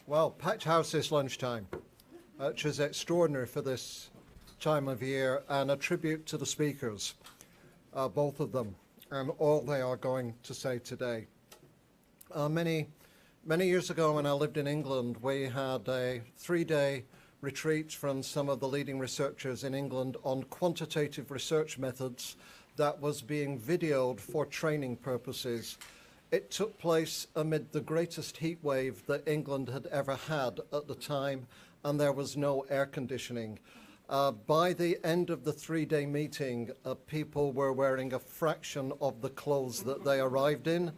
Well, packed house this lunchtime, which is extraordinary for this time of year, and a tribute to the speakers, both of them, and all they are going to say today. Many years ago when I lived in England, we had a 3-day retreat from some of the leading researchers in England on quantitative research methods that was being videoed for training purposes. It took place amid the greatest heat wave that England had ever had at the time, and there was no air conditioning. By the end of the 3-day meeting, people were wearing a fraction of the clothes that they arrived in,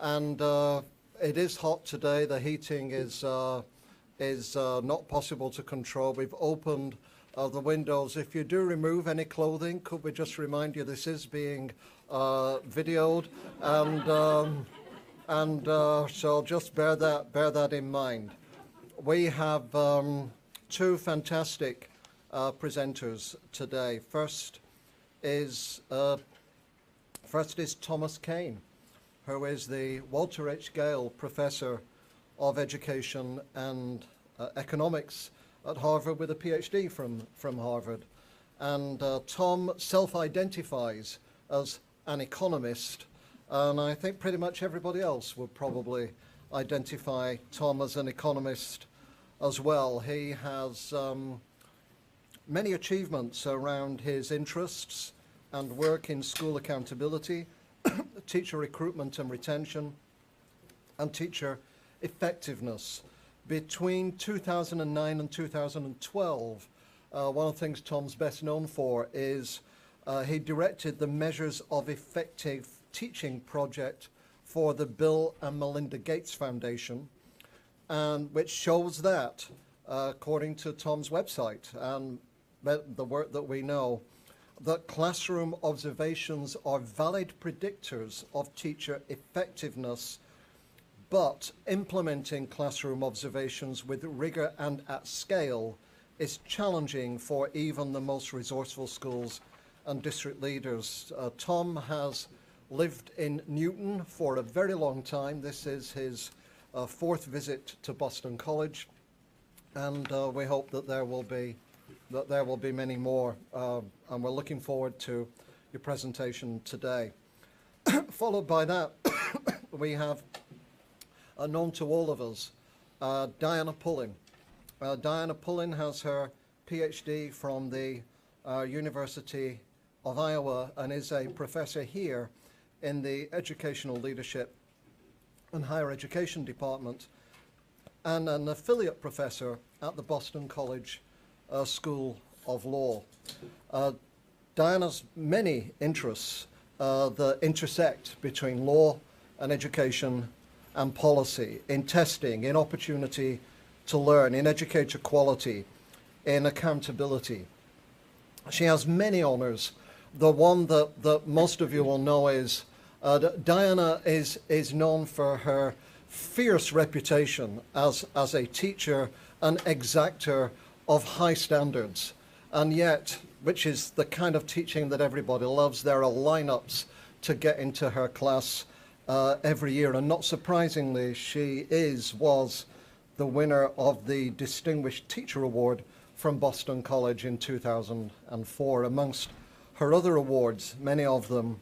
and it is hot today. The heating is not possible to control. We've opened the windows. If you do remove any clothing, could we just remind you this is being videoed, and so just bear that in mind. We have two fantastic presenters today. First is Thomas Kean, who is the Walter H. Gale Professor of Education and Economics at Harvard with a PhD from Harvard. And Tom self-identifies as an economist, and I think pretty much everybody else would probably identify Tom as an economist as well. He has many achievements around his interests and work in school accountability, teacher recruitment and retention, and teacher effectiveness. Between 2009 and 2012, one of the things Tom's best known for is he directed the Measures of Effective Teaching project for the Bill and Melinda Gates Foundation, and which shows that, according to Tom's website and the work that we know, that classroom observations are valid predictors of teacher effectiveness, but implementing classroom observations with rigor and at scale is challenging for even the most resourceful schools and district leaders. Tom has lived in Newton for a very long time. This is his fourth visit to Boston College, and we hope that there will be many more, and we're looking forward to your presentation today. Followed by that, we have, known to all of us, Diana Pullen. Diana Pullen has her PhD from the University of Iowa and is a professor here in the Educational Leadership and Higher Education Department, and an affiliate professor at the Boston College School of Law. Diana's many interests that intersect between law and education and policy, in testing, in opportunity to learn, in educator quality, in accountability. She has many honors. The one that most of you will know is Diana is known for her fierce reputation as a teacher, an exactor of high standards, and yet, which is the kind of teaching that everybody loves, there are lineups to get into her class every year, and not surprisingly, she was the winner of the Distinguished Teacher Award from Boston College in 2004. Amongst her other awards, many of them,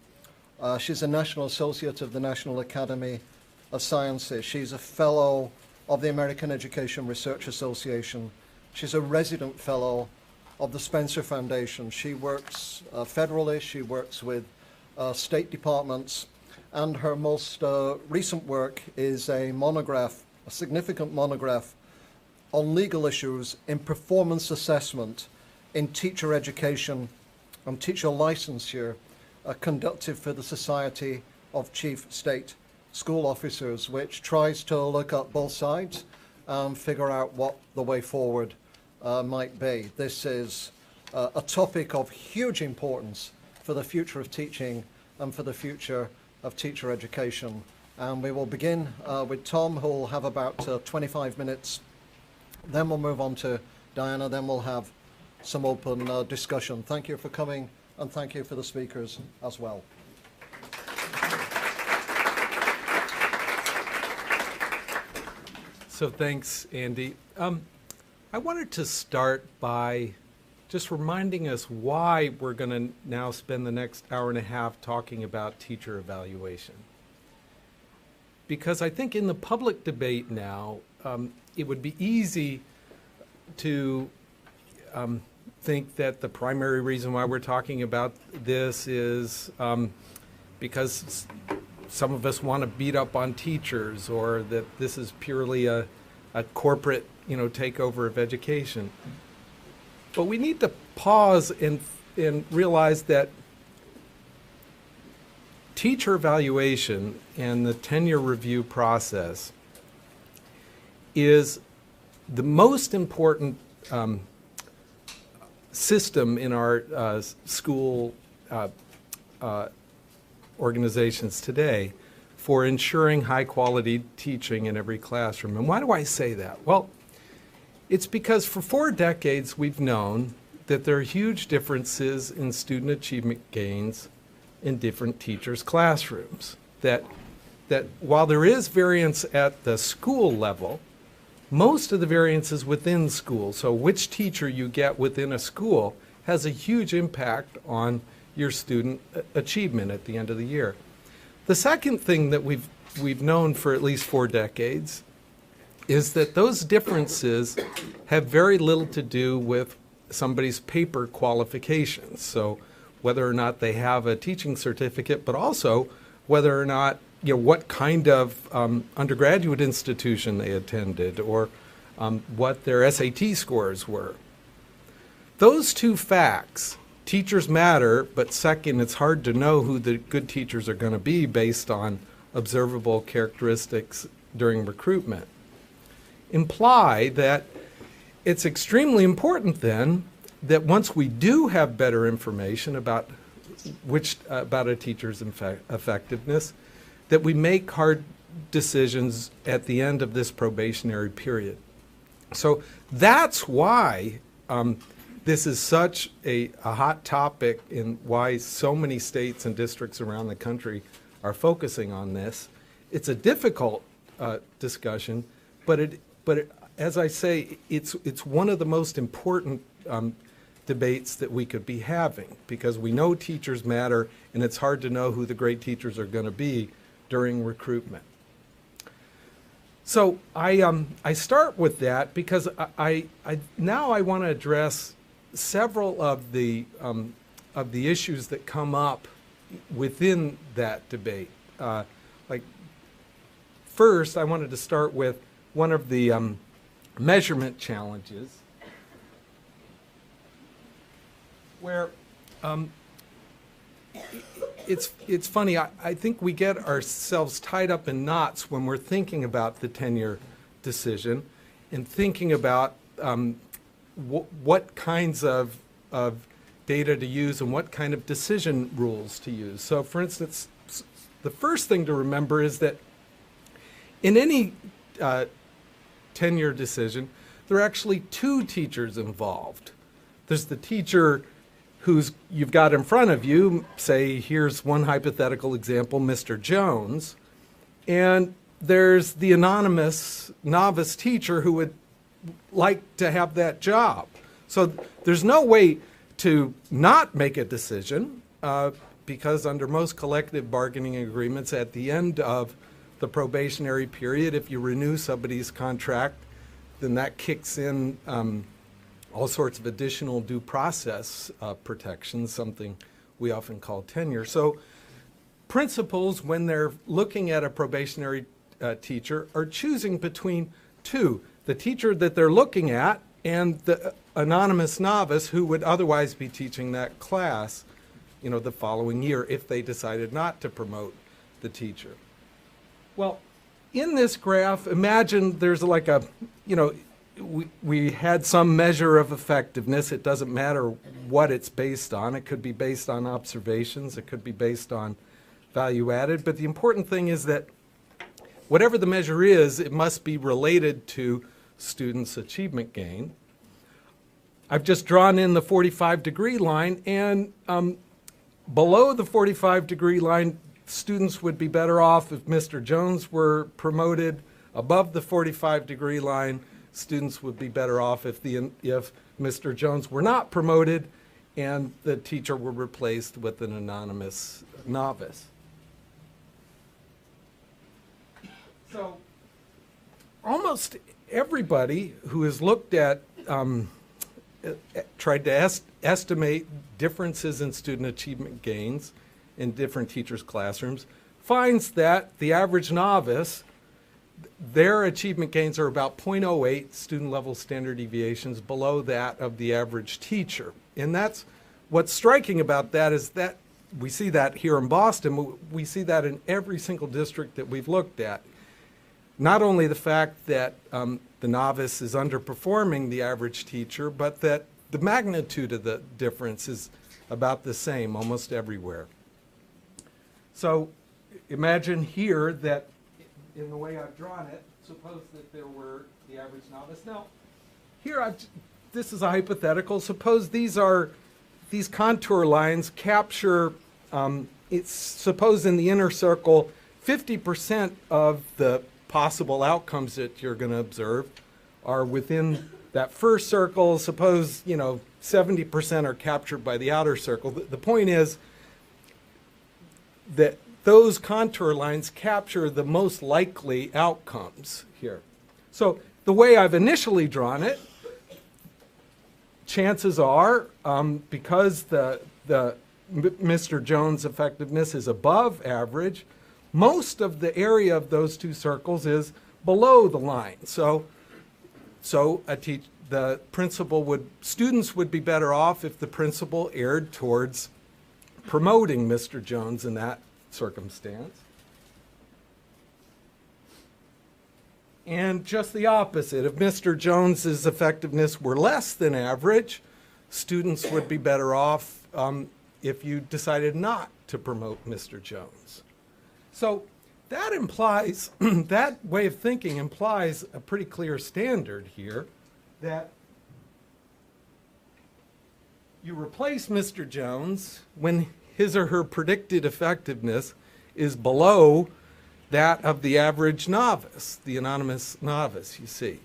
she's a National Associate of the National Academy of Sciences. She's a Fellow of the American Education Research Association. She's a Resident Fellow of the Spencer Foundation. She works federally, she works with state departments, and her most recent work is a monograph, a significant monograph on legal issues in performance assessment in teacher education and teacher licensure, conducted for the Society of Chief State School Officers, which tries to look at both sides and figure out what the way forward might be. This is a topic of huge importance for the future of teaching and for the future of teacher education. And we will begin with Tom, who will have about 25 minutes. Then we'll move on to Diana, then we'll have some open discussion. Thank you for coming, and thank you for the speakers as well. So thanks, Andy. I wanted to start by just reminding us why we're going to now spend the next hour and a half talking about teacher evaluation. Because I think in the public debate now, it would be easy to think that the primary reason why we're talking about this is because some of us want to beat up on teachers, or that this is purely a corporate, takeover of education. But we need to pause and realize that teacher evaluation and the tenure review process is the most important system in our school organizations today for ensuring high quality teaching in every classroom. And why do I say that? Well, it's because for 4 decades we've known that there are huge differences in student achievement gains in different teachers' classrooms. That while there is variance at the school level, most of the variance is within school. So which teacher you get within a school has a huge impact on your student achievement at the end of the year. The second thing that we've known for at least 4 decades is that those differences have very little to do with somebody's paper qualifications. So whether or not they have a teaching certificate, but also whether or not, what kind of undergraduate institution they attended, or what their SAT scores were. Those 2 facts, teachers matter, but second, it's hard to know who the good teachers are going to be based on observable characteristics during recruitment, imply that it's extremely important that once we do have better information about a teacher's effectiveness, that we make hard decisions at the end of this probationary period. So that's why this is such a hot topic, and why so many states and districts around the country are focusing on this. It's a difficult discussion, but as I say, it's one of the most important debates that we could be having, because we know teachers matter, and it's hard to know who the great teachers are going to be during recruitment. So I start with that because I want to address several of the issues that come up within that debate. First, I wanted to start with one of the measurement challenges, where it's funny. I think we get ourselves tied up in knots when we're thinking about the tenure decision and thinking about what kinds of data to use and what kind of decision rules to use. So, for instance, the first thing to remember is that in any tenure decision, there are actually 2 teachers involved. There's the teacher you've got in front of you, say, here's one hypothetical example, Mr. Jones, and there's the anonymous novice teacher who would like to have that job. So there's no way to not make a decision, because under most collective bargaining agreements, at the end of the probationary period, if you renew somebody's contract, then that kicks in all sorts of additional due process protections, something we often call tenure. So principals, when they're looking at a probationary teacher, are choosing between 2, the teacher that they're looking at and the anonymous novice who would otherwise be teaching that class, the following year if they decided not to promote the teacher. Well, in this graph, imagine there's like a, we had some measure of effectiveness. It doesn't matter what it's based on. It could be based on observations. It could be based on value added. But the important thing is that whatever the measure is, it must be related to students' achievement gain. I've just drawn in the 45-degree line, and below the 45-degree line, students would be better off if Mr. Jones were promoted. above the 45-degree line, students would be better off if Mr. Jones were not promoted and the teacher were replaced with an anonymous novice. So almost everybody who has looked at, tried to estimate differences in student achievement gains in different teachers' classrooms finds that the average novice, their achievement gains are about 0.08 student level standard deviations below that of the average teacher. And that's what's striking about that is that we see that here in Boston, we see that in every single district that we've looked at. Not only the fact that the novice is underperforming the average teacher, but that the magnitude of the difference is about the same almost everywhere. So imagine here that in the way I've drawn it, suppose that there were the average novice. Now, here this is a hypothetical. Suppose these contour lines capture, suppose in the inner circle, 50% of the possible outcomes that you're going to observe are within that first circle. Suppose, 70% are captured by the outer circle. The point is that those contour lines capture the most likely outcomes here. So the way I've initially drawn it, chances are, because Mr. Jones' effectiveness is above average, most of the area of those two circles is below the line. So students would be better off if the principal erred towards promoting Mr. Jones in that circumstance. And just the opposite. If Mr. Jones's effectiveness were less than average, students would be better off if you decided not to promote Mr. Jones. So that implies, that way of thinking implies a pretty clear standard here that you replace Mr. Jones when his or her predicted effectiveness is below that of the average novice, the anonymous novice, you see.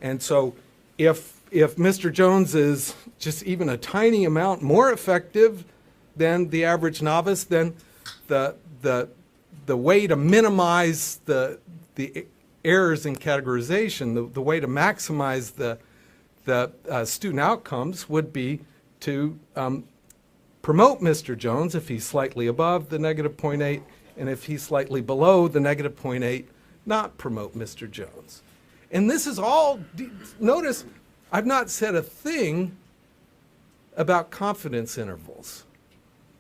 And so if Mr. Jones is just even a tiny amount more effective than the average novice, then the way to minimize the errors in categorization, the way to maximize the student outcomes would be to promote Mr. Jones if he's slightly above the negative 0.8, and if he's slightly below the negative 0.8, not promote Mr. Jones. And this is all, notice I've not said a thing about confidence intervals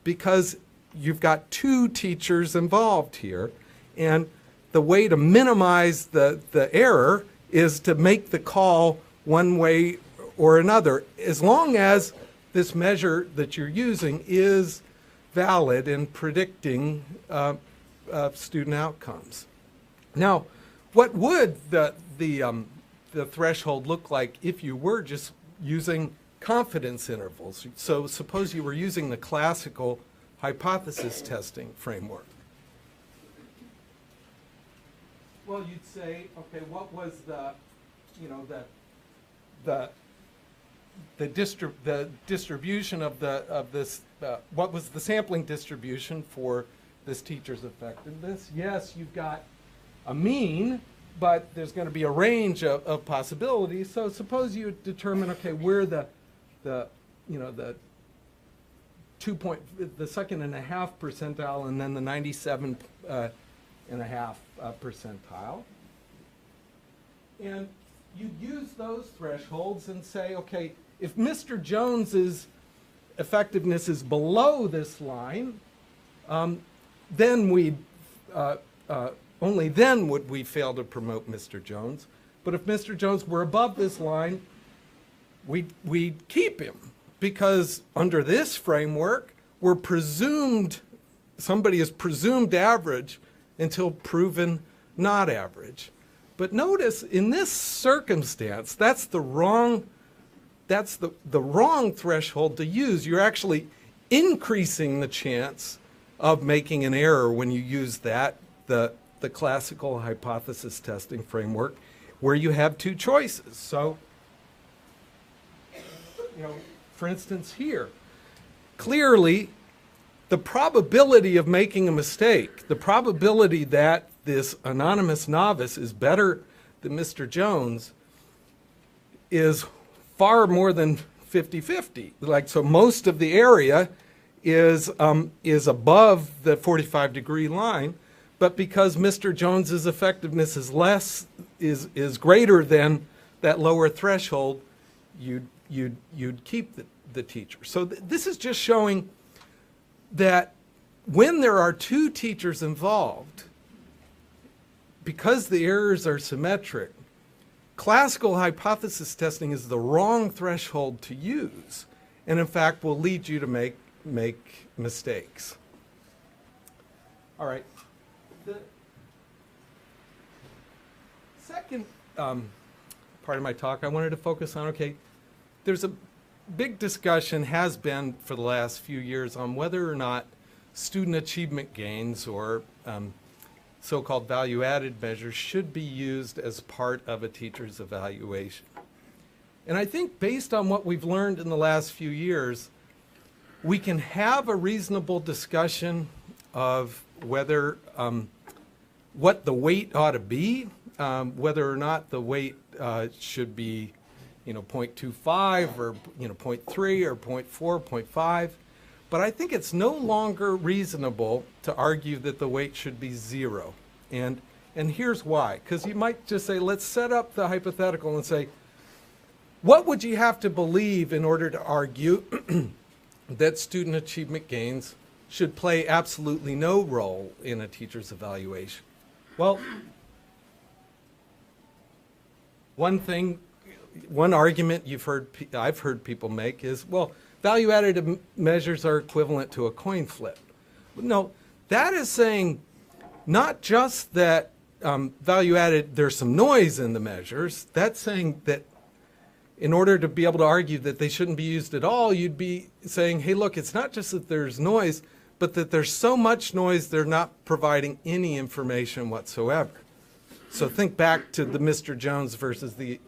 because you've got two teachers involved here, and the way to minimize the error is to make the call one way or another, as long as this measure that you're using is valid in predicting student outcomes. Now, what would the threshold look like if you were just using confidence intervals? So suppose you were using the classical hypothesis testing framework. Well, you'd say, okay, what was the distribution of this? What was the sampling distribution for this teacher's effectiveness? Yes, you've got a mean, but there's going to be a range of possibilities. So suppose you determine, okay, where the second and a half percentile and then the 97 and a half percentile. And you use those thresholds and say, okay, if Mr. Jones's effectiveness is below this line, then only then would we fail to promote Mr. Jones. But if Mr. Jones were above this line, we'd keep him, because under this framework, somebody is presumed average until proven not average. But notice in this circumstance, that's the wrong threshold to use. You're actually increasing the chance of making an error when you use the the classical hypothesis testing framework where you have two choices. So, for instance here, clearly the probability of making a mistake, the probability that this anonymous novice is better than Mr. Jones is far more than 50-50. Like, so most of the area is above the 45-degree line, but because Mr. Jones's effectiveness is greater than that lower threshold, you'd keep the teacher. So this is just showing that when there are two teachers involved, because the errors are symmetric, classical hypothesis testing is the wrong threshold to use, and in fact will lead you to make mistakes. All right. The second part of my talk I wanted to focus on, okay, there's a big discussion, has been for the last few years, on whether or not student achievement gains or so-called value-added measures should be used as part of a teacher's evaluation. And I think based on what we've learned in the last few years, we can have a reasonable discussion of whether, what the weight ought to be, whether or not the weight should be 0.25 or 0.3 or 0.4, 0.5. But I think it's no longer reasonable to argue that the weight should be 0. And here's why. Because you might just say, let's set up the hypothetical and say, what would you have to believe in order to argue that student achievement gains should play absolutely no role in a teacher's evaluation? Well, one argument I've heard people make is, well, value-added measures are equivalent to a coin flip. No, that is saying not just that value-added, there's some noise in the measures. That's saying that in order to be able to argue that they shouldn't be used at all, you'd be saying, hey, look, it's not just that there's noise, but that there's so much noise they're not providing any information whatsoever. So think back to the Mr. Jones versus the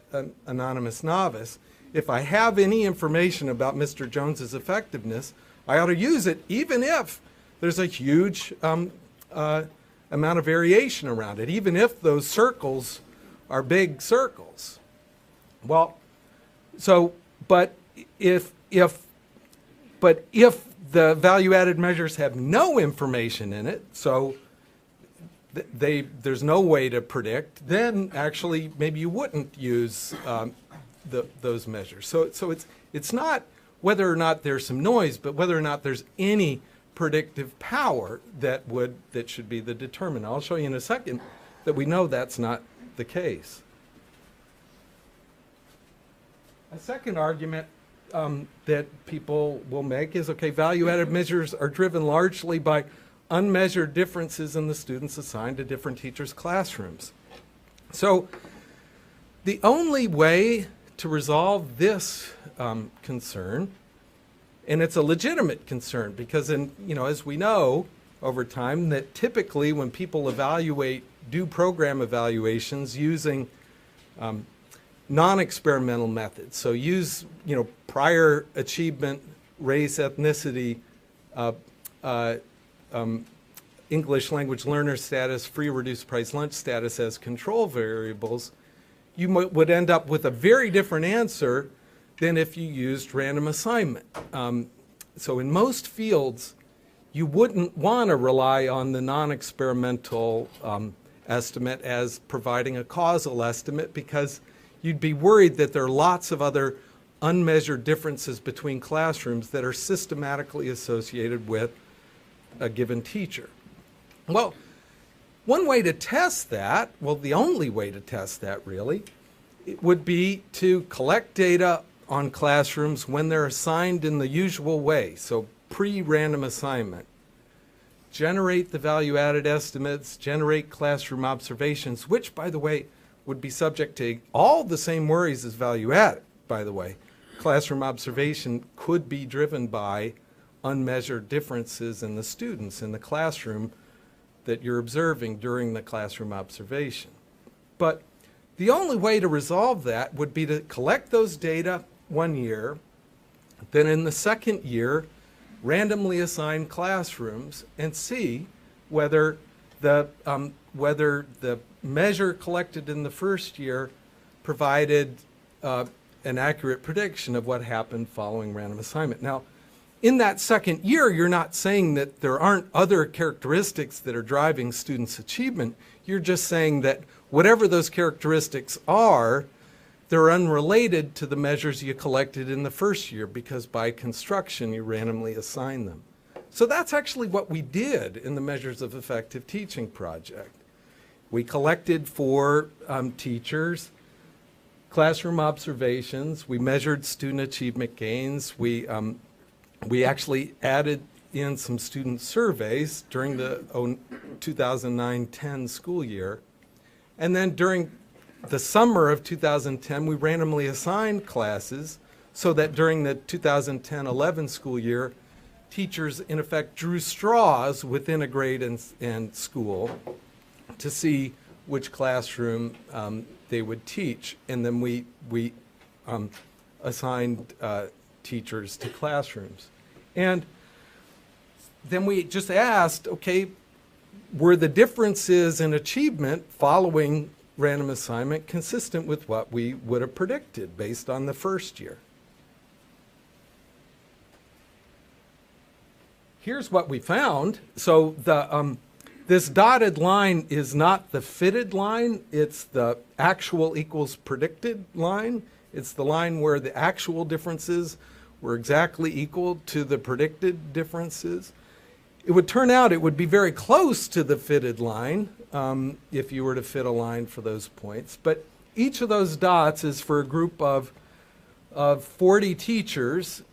anonymous novice. If I have any information about Mr. Jones's effectiveness, I ought to use it, even if there's a huge amount of variation around it, even if those circles are big circles. Well, so, but if the value-added measures have no information in it, so there's no way to predict, then actually maybe you wouldn't use those measures. So it's not whether or not there's some noise, but whether or not there's any predictive power that should be the determinant. I'll show you in a second that we know that's not the case. A second argument that people will make is, okay, value-added measures are driven largely by unmeasured differences in the students assigned to different teachers' classrooms. So the only way to resolve this concern, and it's a legitimate concern because, as we know over time, that typically when people do program evaluations using non-experimental methods, so use prior achievement, race, ethnicity, English language learner status, free or reduced price lunch status as control variables, you would end up with a very different answer than if you used random assignment. So in most fields, you wouldn't want to rely on the non-experimental estimate as providing a causal estimate because you'd be worried that there are lots of other unmeasured differences between classrooms that are systematically associated with a given teacher. Well, one way to test that, well, the only way to test that really, it would be to collect data on classrooms when they're assigned in the usual way, so pre-random assignment. Generate the value-added estimates, generate classroom observations, which, by the way, would be subject to all the same worries as value-added, by the way. Classroom observation could be driven by unmeasured differences in the students in the classroom that you're observing during the classroom observation. But the only way to resolve that would be to collect those data 1 year, then in the second year, randomly assign classrooms and see whether the measure collected in the first year provided an accurate prediction of what happened following random assignment. Now, in that second year, you're not saying that there aren't other characteristics that are driving students' achievement. You're just saying that whatever those characteristics are, they're unrelated to the measures you collected in the first year because by construction you randomly assign them. So that's actually what we did in the Measures of Effective Teaching project. We collected for teachers classroom observations. We measured student achievement gains. We actually added in some student surveys during the 2009-10 school year. And then during the summer of 2010, we randomly assigned classes so that during the 2010-11 school year, teachers in effect drew straws within a grade and school to see which classroom they would teach. And then we assigned teachers to classrooms. And then we just asked, okay, were the differences in achievement following random assignment consistent with what we would have predicted based on the first year? Here's what we found. So this dotted line is not the fitted line, it's the actual equals predicted line. It's the line where the actual differences were exactly equal to the predicted differences. It would turn out it would be very close to the fitted line if you were to fit a line for those points. But each of those dots is for a group of 40 teachers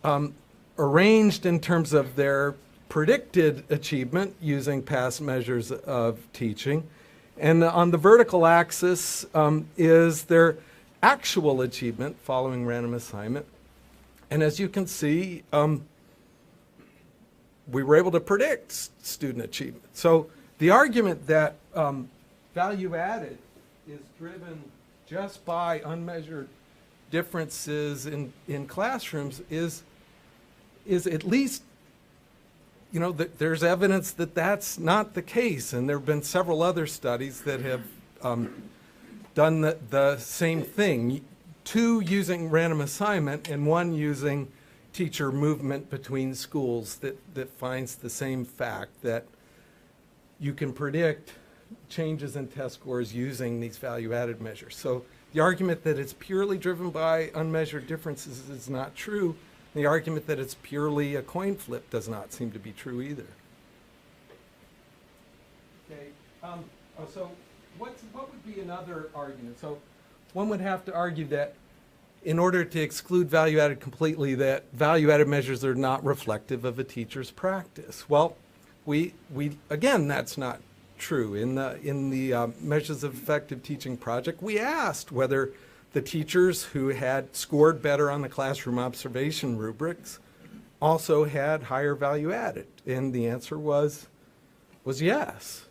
arranged in terms of their predicted achievement using past measures of teaching. And on the vertical axis is their actual achievement following random assignment. And as you can see, we were able to predict student achievement. So the argument that value added is driven just by unmeasured differences in classrooms is at least, you know, there's evidence that that's not the case. And there have been several other studies that have done the same thing. 2 using random assignment and 1 using teacher movement between schools that finds the same fact that you can predict changes in test scores using these value-added measures. So the argument that it's purely driven by unmeasured differences is not true. The argument that it's purely a coin flip does not seem to be true either. Okay. So what would be another argument? So one would have to argue that in order to exclude value-added completely, that value-added measures are not reflective of a teacher's practice. Well, we again, that's not true. In the Measures of Effective Teaching project, we asked whether the teachers who had scored better on the classroom observation rubrics also had higher value-added, and the answer was yes.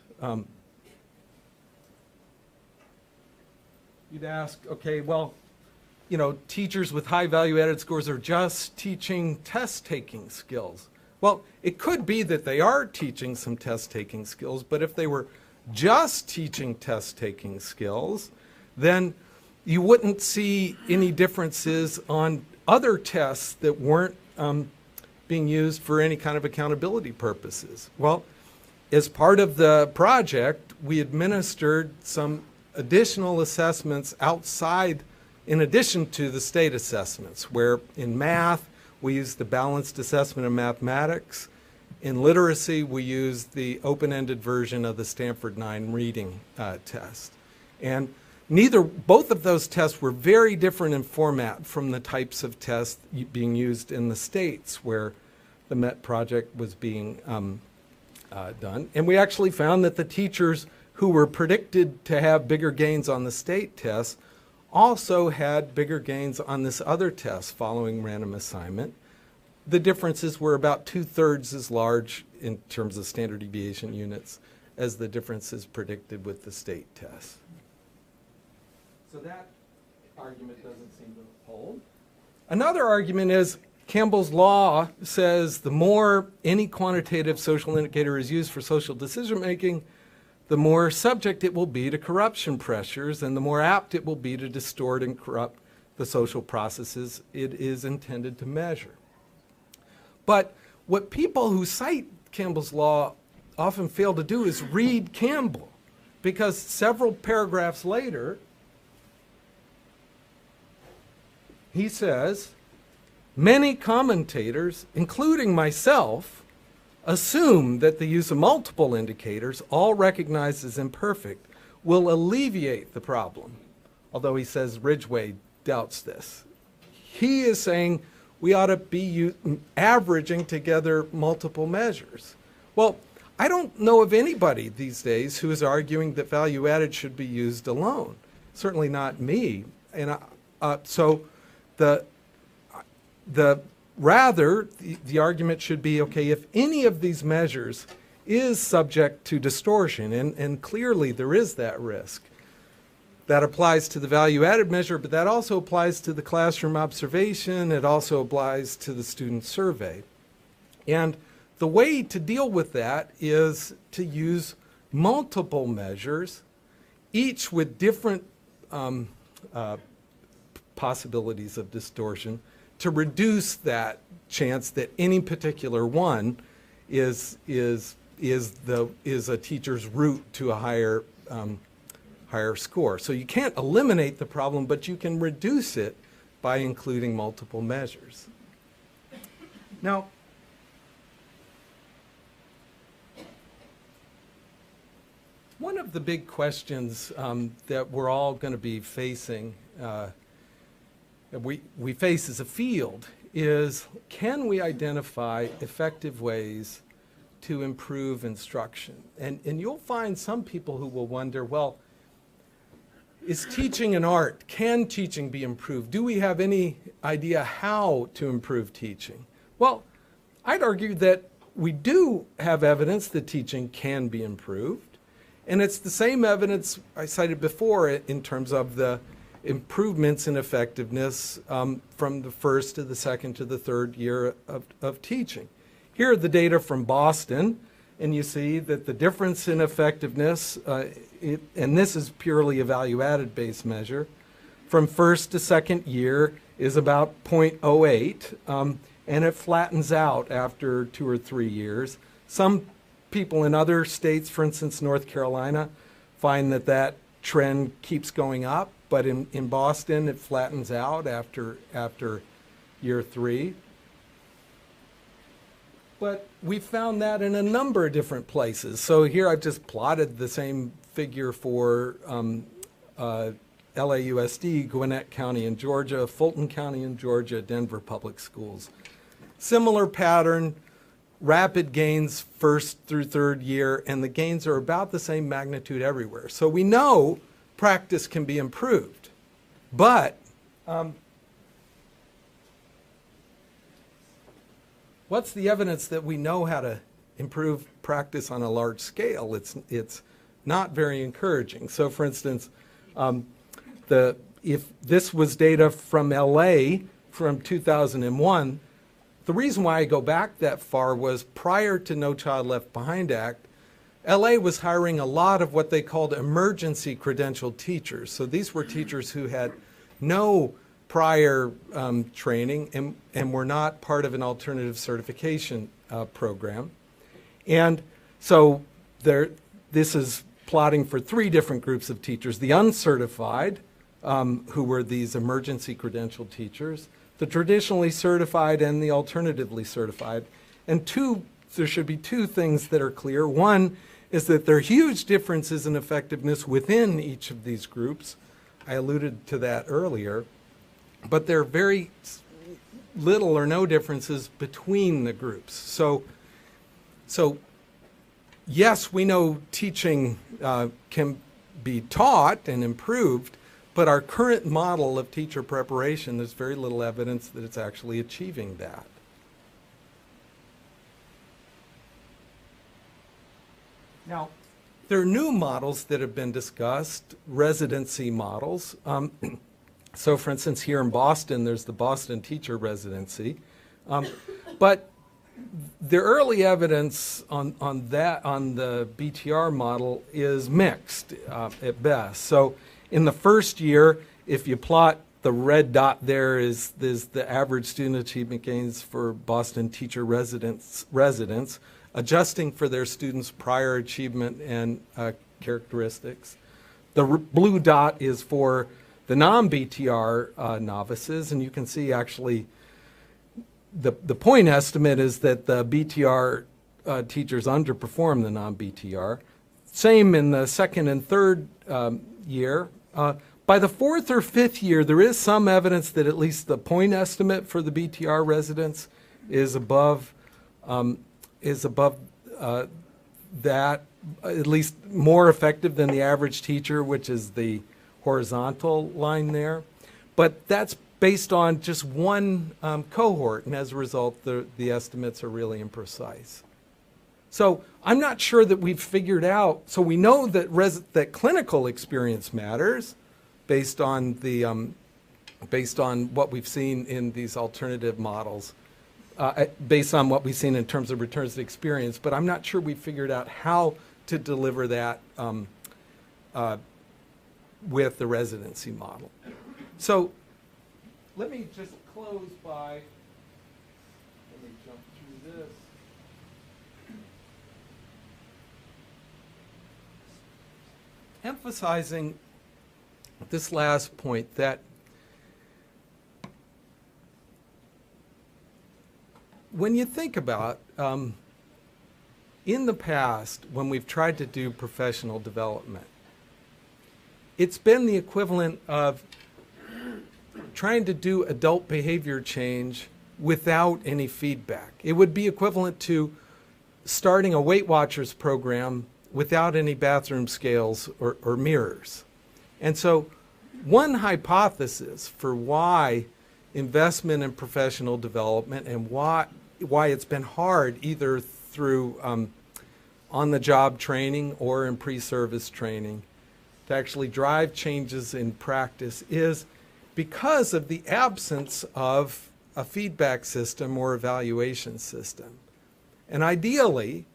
You'd ask, okay, well, you know, teachers with high value-added scores are just teaching test-taking skills. Well, it could be that they are teaching some test-taking skills, but if they were just teaching test-taking skills, then you wouldn't see any differences on other tests that weren't being used for any kind of accountability purposes. Well, as part of the project, we administered some additional assessments outside, in addition to the state assessments, where in math, we used the balanced assessment of mathematics. In literacy, we used the open-ended version of the Stanford 9 reading test. And both of those tests were very different in format from the types of tests being used in the states where the MET project was being done. And we actually found that the teachers who were predicted to have bigger gains on the state tests also had bigger gains on this other test following random assignment. The differences were about 2/3 as large in terms of standard deviation units as the differences predicted with the state tests. So that argument doesn't seem to hold. Another argument is Campbell's law says the more any quantitative social indicator is used for social decision making, the more subject it will be to corruption pressures and the more apt it will be to distort and corrupt the social processes it is intended to measure. But what people who cite Campbell's law often fail to do is read Campbell, because several paragraphs later, he says, many commentators, including myself, assume that the use of multiple indicators, all recognized as imperfect, will alleviate the problem. Although he says Ridgway doubts this. He is saying we ought to be averaging together multiple measures. Well, I don't know of anybody these days who is arguing that value added should be used alone. Certainly not me. And so the argument should be, okay, if any of these measures is subject to distortion, and clearly there is that risk, that applies to the value-added measure, but that also applies to the classroom observation. It also applies to the student survey. And the way to deal with that is to use multiple measures, each with different possibilities of distortion, to reduce that chance that any particular one is a teacher's route to a higher score. So you can't eliminate the problem, but you can reduce it by including multiple measures. Now, one of the big questions that we're all going to be facing, we face as a field, is can we identify effective ways to improve instruction? And you'll find some people who will wonder, well, is teaching an art? Can teaching be improved? Do we have any idea how to improve teaching? Well, I'd argue that we do have evidence that teaching can be improved. And it's the same evidence I cited before in terms of the improvements in effectiveness from the first to the second to the third year of teaching. Here are the data from Boston, and you see that the difference in effectiveness, and this is purely a value-added based measure, from first to second year is about 0.08, and it flattens out after 2 or 3 years. Some people in other states, for instance, North Carolina, find that that trend keeps going up, but in Boston, it flattens out after year 3. But we found that in a number of different places. So here I've just plotted the same figure for LAUSD, Gwinnett County in Georgia, Fulton County in Georgia, Denver Public Schools. Similar pattern, rapid gains first through third year, and the gains are about the same magnitude everywhere. So we know practice can be improved, but what's the evidence that we know how to improve practice on a large scale? It's not very encouraging. So for instance, if this was data from LA from 2001, the reason why I go back that far was prior to No Child Left Behind Act, LA was hiring a lot of what they called emergency credentialed teachers. So these were teachers who had no prior training and were not part of an alternative certification program. And so this is plotting for 3 different groups of teachers: the uncertified, who were these emergency credentialed teachers, the traditionally certified, and the alternatively certified. And there should be 2 things that are clear. One is that there are huge differences in effectiveness within each of these groups. I alluded to that earlier. But there are very little or no differences between the groups. So yes, we know teaching can be taught and improved, but our current model of teacher preparation, there's very little evidence that it's actually achieving that. Now, There are new models that have been discussed, residency models. So for instance, here in Boston, there's the Boston Teacher Residency. But the early evidence on the BTR model is mixed at best. So in the first year, if you plot the red dot there is the average student achievement gains for Boston Teacher residents, adjusting for their students' prior achievement and characteristics. The blue dot is for the non-BTR novices, and you can see actually the point estimate is that the BTR teachers underperform the non-BTR. Same in the second and third year. By the fourth or fifth year, there is some evidence that at least the point estimate for the BTR residents is above that, at least more effective than the average teacher, which is the horizontal line there. But that's based on just one cohort, and as a result, the estimates are really imprecise. So I'm not sure that we've figured out, so we know that clinical experience matters based on what we've seen in these alternative models, based on what we've seen in terms of returns to experience, but I'm not sure we've figured out how to deliver that with the residency model. So let me just close by, let me jump through this. Emphasizing this last point, that when you think about in the past, when we've tried to do professional development, it's been the equivalent of trying to do adult behavior change without any feedback. It would be equivalent to starting a Weight Watchers program without any bathroom scales or mirrors. And so one hypothesis for why investment in professional development and why it's been hard either through on-the-job training or in pre-service training to actually drive changes in practice is because of the absence of a feedback system or evaluation system. And ideally,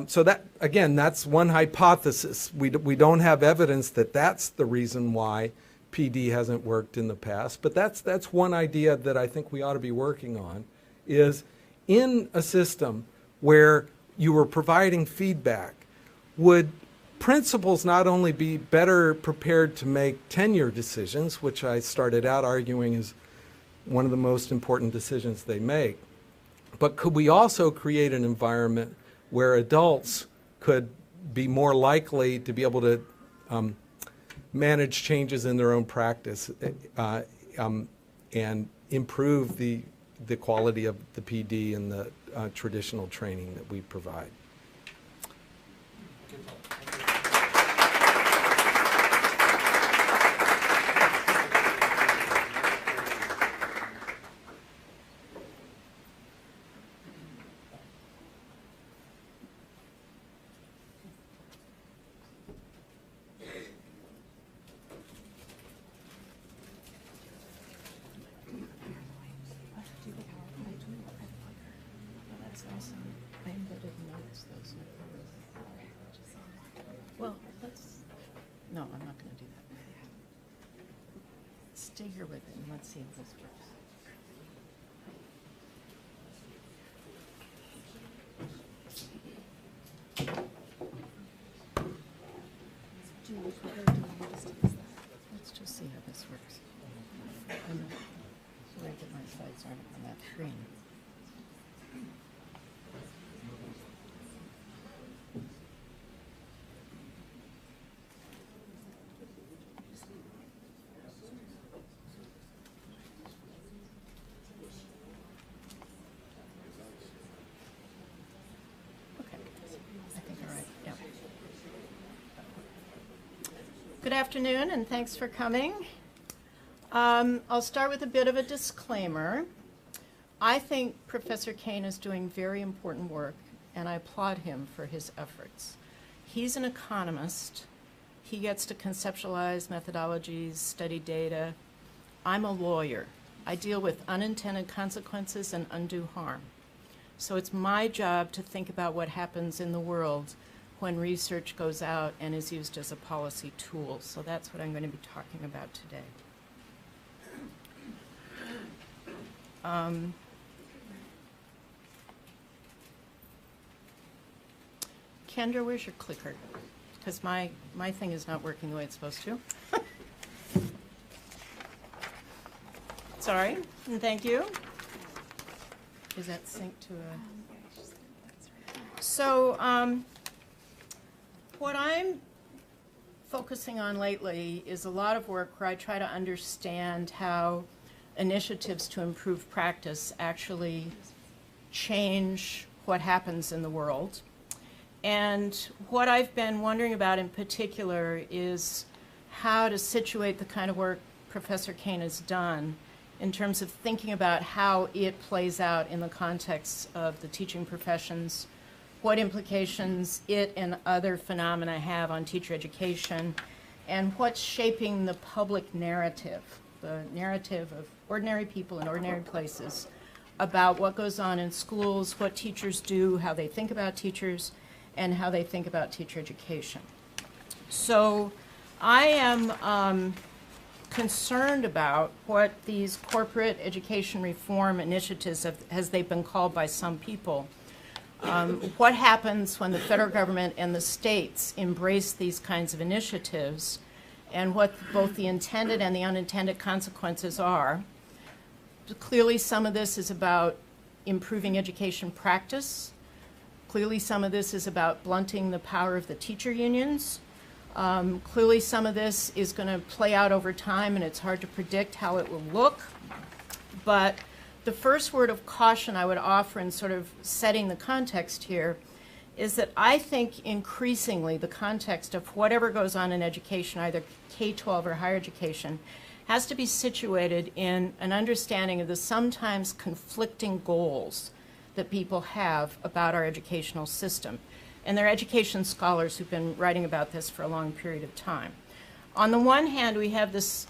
so that, again, that's one hypothesis. We don't have evidence that that's the reason why PD hasn't worked in the past, but that's one idea that I think we ought to be working on, is in a system where you were providing feedback, would principals not only be better prepared to make tenure decisions, which I started out arguing is one of the most important decisions they make, but could we also create an environment where adults could be more likely to be able to manage changes in their own practice and improve the quality of the PD and the traditional training that we provide. Well, no, I'm not going to do that. Stay here with it and let's see if this works. Let's just see how this works. I'm sorry that my slides aren't on that screen. Good afternoon, and thanks for coming. I'll start with a bit of a disclaimer. I think Professor Kane is doing very important work, and I applaud him for his efforts. He's an economist. He gets to conceptualize methodologies, study data. I'm a lawyer. I deal with unintended consequences and undue harm. So it's my job to think about what happens in the world when research goes out and is used as a policy tool. So that's what I'm going to be talking about today. Kendra, where's your clicker? Because my thing is not working the way it's supposed to. Sorry, and thank you. Is that synced to a... So, what I'm focusing on lately is a lot of work where I try to understand how initiatives to improve practice actually change what happens in the world. And what I've been wondering about in particular is how to situate the kind of work Professor Kane has done in terms of thinking about how it plays out in the context of the teaching professions, what implications it and other phenomena have on teacher education, and what's shaping the public narrative, the narrative of ordinary people in ordinary places about what goes on in schools, what teachers do, how they think about teachers, and how they think about teacher education. So I am concerned about what these corporate education reform initiatives, as they've been called by some people, what happens when the federal government and the states embrace these kinds of initiatives, and what both the intended and the unintended consequences are. Clearly, some of this is about improving education practice. Clearly, some of this is about blunting the power of the teacher unions. Clearly, some of this is going to play out over time, and it's hard to predict how it will look. But the first word of caution I would offer in sort of setting the context here is that I think increasingly the context of whatever goes on in education, either K-12 or higher education, has to be situated in an understanding of the sometimes conflicting goals that people have about our educational system. And there are education scholars who've been writing about this for a long period of time. On the one hand, we have this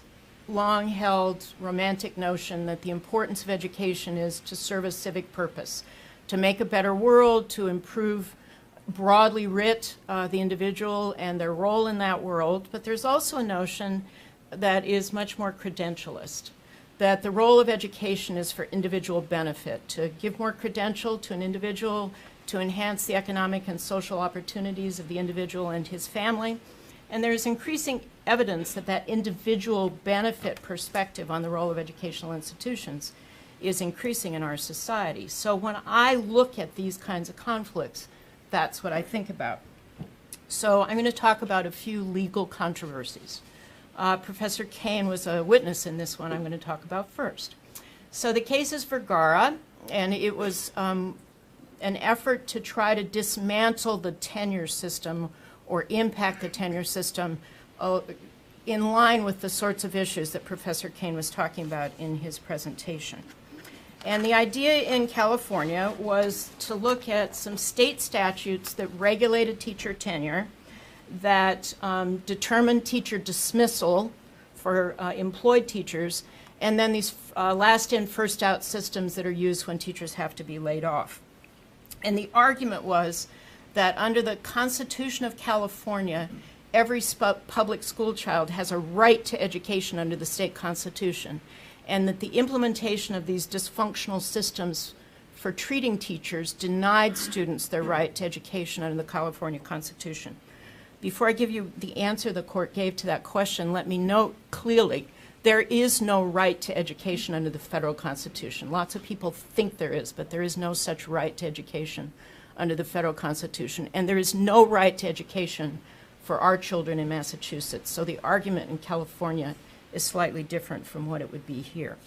long-held romantic notion that the importance of education is to serve a civic purpose, to make a better world, to improve broadly writ the individual and their role in that world. But there's also a notion that is much more credentialist, that the role of education is for individual benefit, to give more credential to an individual, to enhance the economic and social opportunities of the individual and his family. And there's increasing evidence that that individual benefit perspective on the role of educational institutions is increasing in our society. So when I look at these kinds of conflicts, that's what I think about. So I'm going to talk about a few legal controversies. Professor Kane was a witness in this one I'm going to talk about first. So the case is Vergara, and it was an effort to try to dismantle the tenure system or impact the tenure system in line with the sorts of issues that Professor Kane was talking about in his presentation. And the idea in California was to look at some state statutes that regulated teacher tenure, that determined teacher dismissal for employed teachers, and then these last in, first out systems that are used when teachers have to be laid off. And the argument was that under the Constitution of California, every public school child has a right to education under the state constitution, and that the implementation of these dysfunctional systems for treating teachers denied students their right to education under the California Constitution. Before I give you the answer the court gave to that question, let me note clearly there is no right to education under the federal Constitution. Lots of people think there is, but there is no such right to education under the federal Constitution. And there is no right to education for our children in Massachusetts. So the argument in California is slightly different from what it would be here.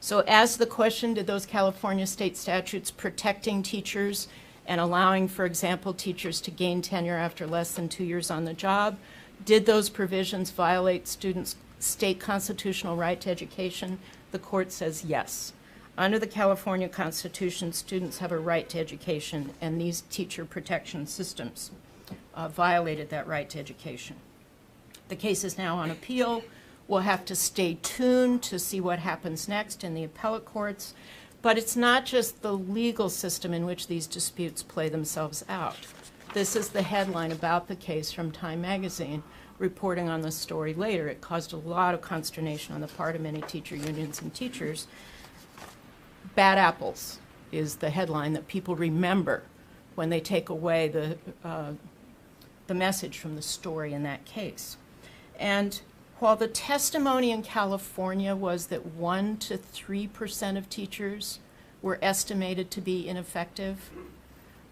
So as the question, did those California state statutes protecting teachers and allowing, for example, teachers to gain tenure after less than 2 years on the job, did those provisions violate students' state constitutional right to education? The court says yes. Under the California Constitution, students have a right to education and these teacher protection systems. violated that right to education. The case is now on appeal. We'll have to stay tuned to see what happens next in the appellate courts. But it's not just the legal system in which these disputes play themselves out. This is the headline about the case from Time magazine, reporting on the story later. It caused a lot of consternation on the part of many teacher unions and teachers. Bad apples is the headline that people remember when they take away the message from the story in that case. And while the testimony in California was that 1% to 3% of teachers were estimated to be ineffective,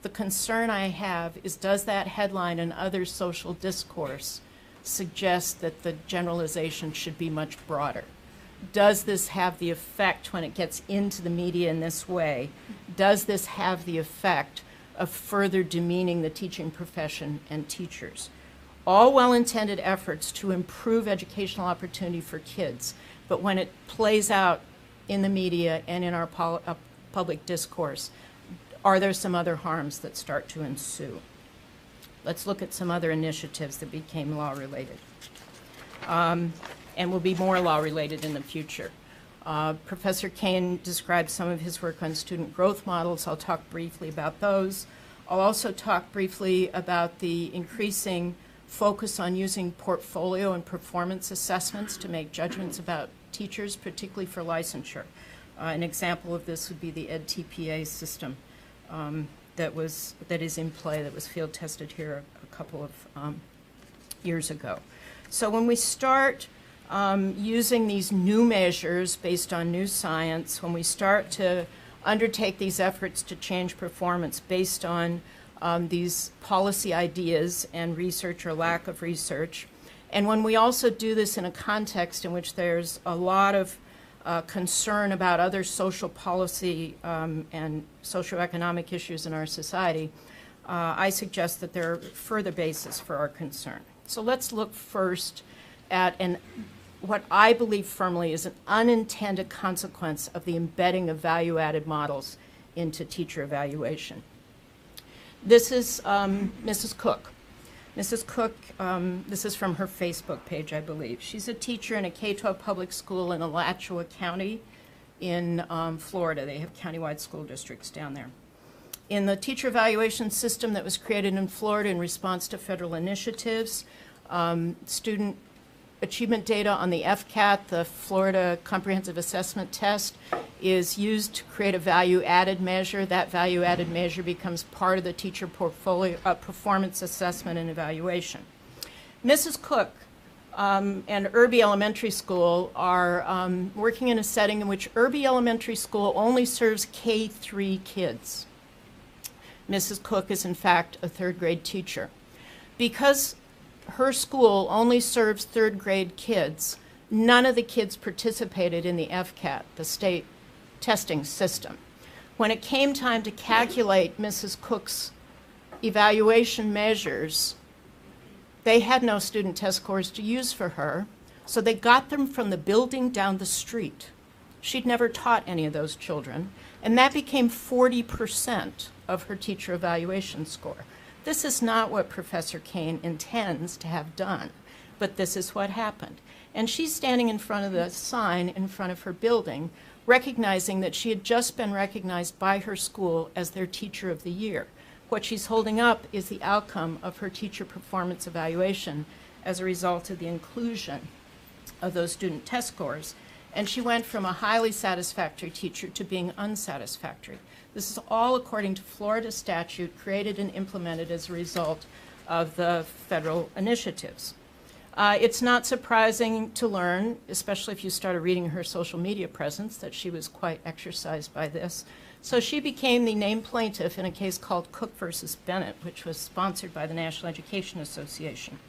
the concern I have is, does that headline and other social discourse suggest that the generalization should be much broader? Does this have the effect, when it gets into the media in this way, does this have the effect of further demeaning the teaching profession and teachers? All well-intended efforts to improve educational opportunity for kids, but when it plays out in the media and in our public discourse, are there some other harms that start to ensue? Let's look at some other initiatives that became law-related and will be more law-related in the future. Professor Kane described some of his work on student growth models. I'll talk briefly about those. I'll also talk briefly about the increasing focus on using portfolio and performance assessments to make judgments about teachers, particularly for licensure. An example of this would be the EdTPA system that is in play, that was field tested here a couple of years ago. So when we start using these new measures based on new science, when we start to undertake these efforts to change performance based on these policy ideas and research or lack of research, and when we also do this in a context in which there's a lot of concern about other social policy and socioeconomic issues in our society, I suggest that there are further bases for our concern. So let's look first at what I believe firmly is an unintended consequence of the embedding of value-added models into teacher evaluation. This is Mrs. Cook. Mrs. Cook, this is from her Facebook page, I believe. She's a teacher in a K-12 public school in Alachua County in Florida. They have countywide school districts down there. In the teacher evaluation system that was created in Florida in response to federal initiatives, student achievement data on the FCAT, the Florida Comprehensive Assessment Test, is used to create a value-added measure. That value-added measure becomes part of the teacher portfolio performance assessment and evaluation. Mrs. Cook and Irby Elementary School are working in a setting in which Irby Elementary School only serves K-3 kids. Mrs. Cook is, in fact, a third-grade teacher. Because her school only serves third-grade kids, none of the kids participated in the FCAT, the state testing system. When it came time to calculate Mrs. Cook's evaluation measures, they had no student test scores to use for her, so they got them from the building down the street. She'd never taught any of those children, and that became 40% of her teacher evaluation score. This is not what Professor Kane intends to have done, but this is what happened. And she's standing in front of the sign in front of her building, recognizing that she had just been recognized by her school as their Teacher of the Year. What she's holding up is the outcome of her teacher performance evaluation as a result of the inclusion of those student test scores. And she went from a highly satisfactory teacher to being unsatisfactory. This is all according to Florida statute created and implemented as a result of the federal initiatives. It's not surprising to learn, especially if you started reading her social media presence, that she was quite exercised by this. So she became the named plaintiff in a case called Cook versus Bennett, which was sponsored by the National Education Association.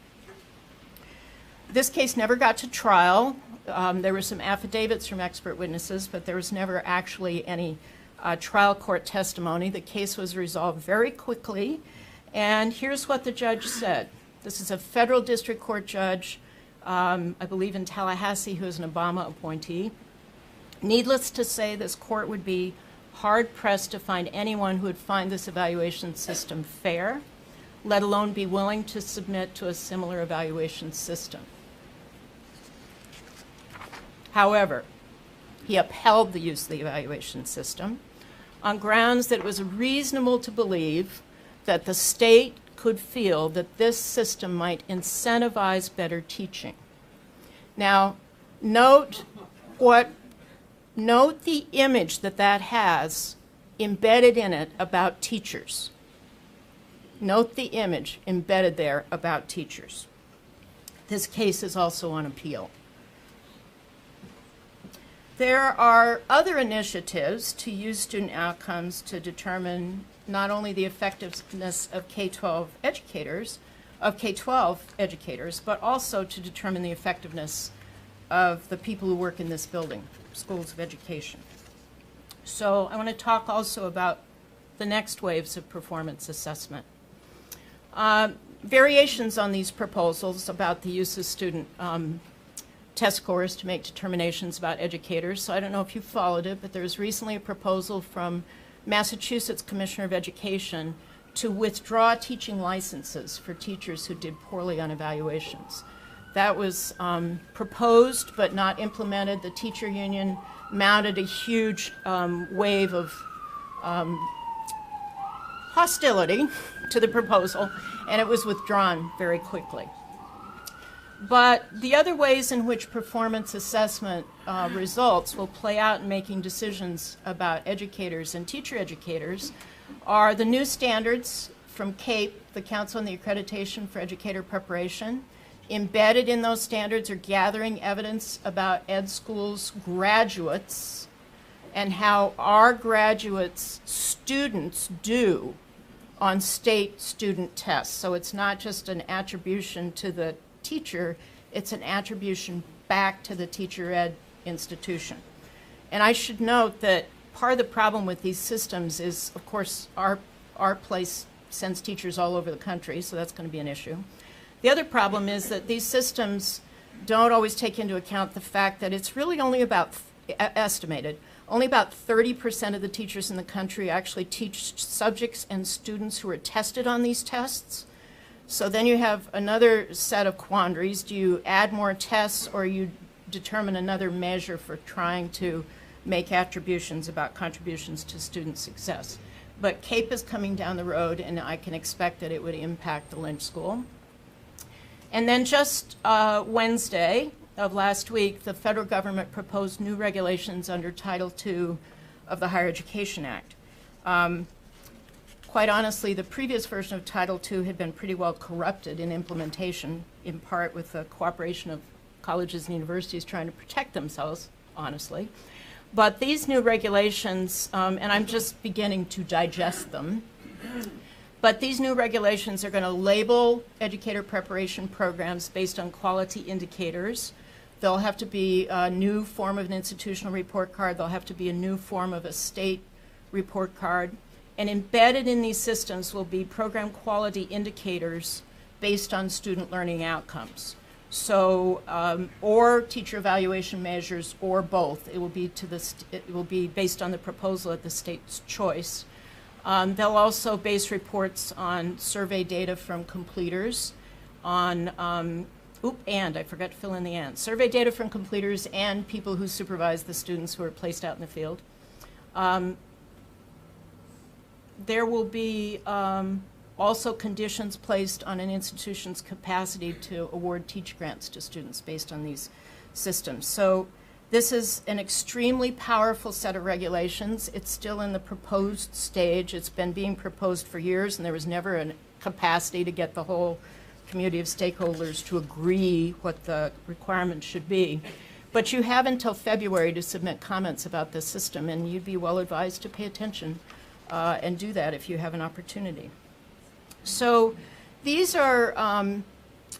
This case never got to trial. There were some affidavits from expert witnesses, but there was never actually any trial court testimony. The case was resolved very quickly, and here's what the judge said. This is a federal district court judge, I believe in Tallahassee, who is an Obama appointee. Needless to say, this court would be hard-pressed to find anyone who would find this evaluation system fair let alone be willing to submit to a similar evaluation system. However, he upheld the use of the evaluation system on grounds that it was reasonable to believe that the state could feel that this system might incentivize better teaching. Now, note the image that has embedded in it about teachers. Note the image embedded there about teachers. This case is also on appeal. There are other initiatives to use student outcomes to determine not only the effectiveness of K-12 educators, but also to determine the effectiveness of the people who work in this building, schools of education. So I want to talk also about the next waves of performance assessment. Variations on these proposals about the use of student test scores to make determinations about educators. So I don't know if you followed it, but there was recently a proposal from Massachusetts Commissioner of Education to withdraw teaching licenses for teachers who did poorly on evaluations. That was proposed but not implemented. The teacher union mounted a huge wave of hostility to the proposal, and it was withdrawn very quickly. But the other ways in which performance assessment results will play out in making decisions about educators and teacher educators are the new standards from CAPE, the Council on the Accreditation for Educator Preparation. Embedded in those standards are gathering evidence about ed schools graduates and how our graduates' students do on state student tests. So it's not just an attribution to the teacher, it's an attribution back to the teacher ed institution. And I should note that part of the problem with these systems is, of course, our place sends teachers all over the country, so that's going to be an issue. The other problem is that these systems don't always take into account the fact that it's really only about, estimated, only about 30% of the teachers in the country actually teach subjects and students who are tested on these tests. So then you have another set of quandaries. Do you add more tests, or you determine another measure for trying to make attributions about contributions to student success? But CAPE is coming down the road, and I can expect that it would impact the Lynch School. And then just Wednesday of last week, the federal government proposed new regulations under Title II of the Higher Education Act. Quite honestly, the previous version of Title II had been pretty well corrupted in implementation, in part with the cooperation of colleges and universities trying to protect themselves, honestly. But these new regulations, and I'm just beginning to digest them, but these new regulations are going to label educator preparation programs based on quality indicators. There'll have to be a new form of an institutional report card. There'll have to be a new form of a state report card. And embedded in these systems will be program quality indicators based on student learning outcomes. So, or teacher evaluation measures, or both. It will be it will be based on the proposal at the state's choice. They'll also base reports on survey data from completers, on and I forgot to fill in the and. Survey data from completers and people who supervise the students who are placed out in the field. There will be also conditions placed on an institution's capacity to award teach grants to students based on these systems. So this is an extremely powerful set of regulations. It's still in the proposed stage. It's been being proposed for years, and there was never a capacity to get the whole community of stakeholders to agree what the requirements should be. But you have until February to submit comments about this system, and you'd be well advised to pay attention and do that if you have an opportunity. So these are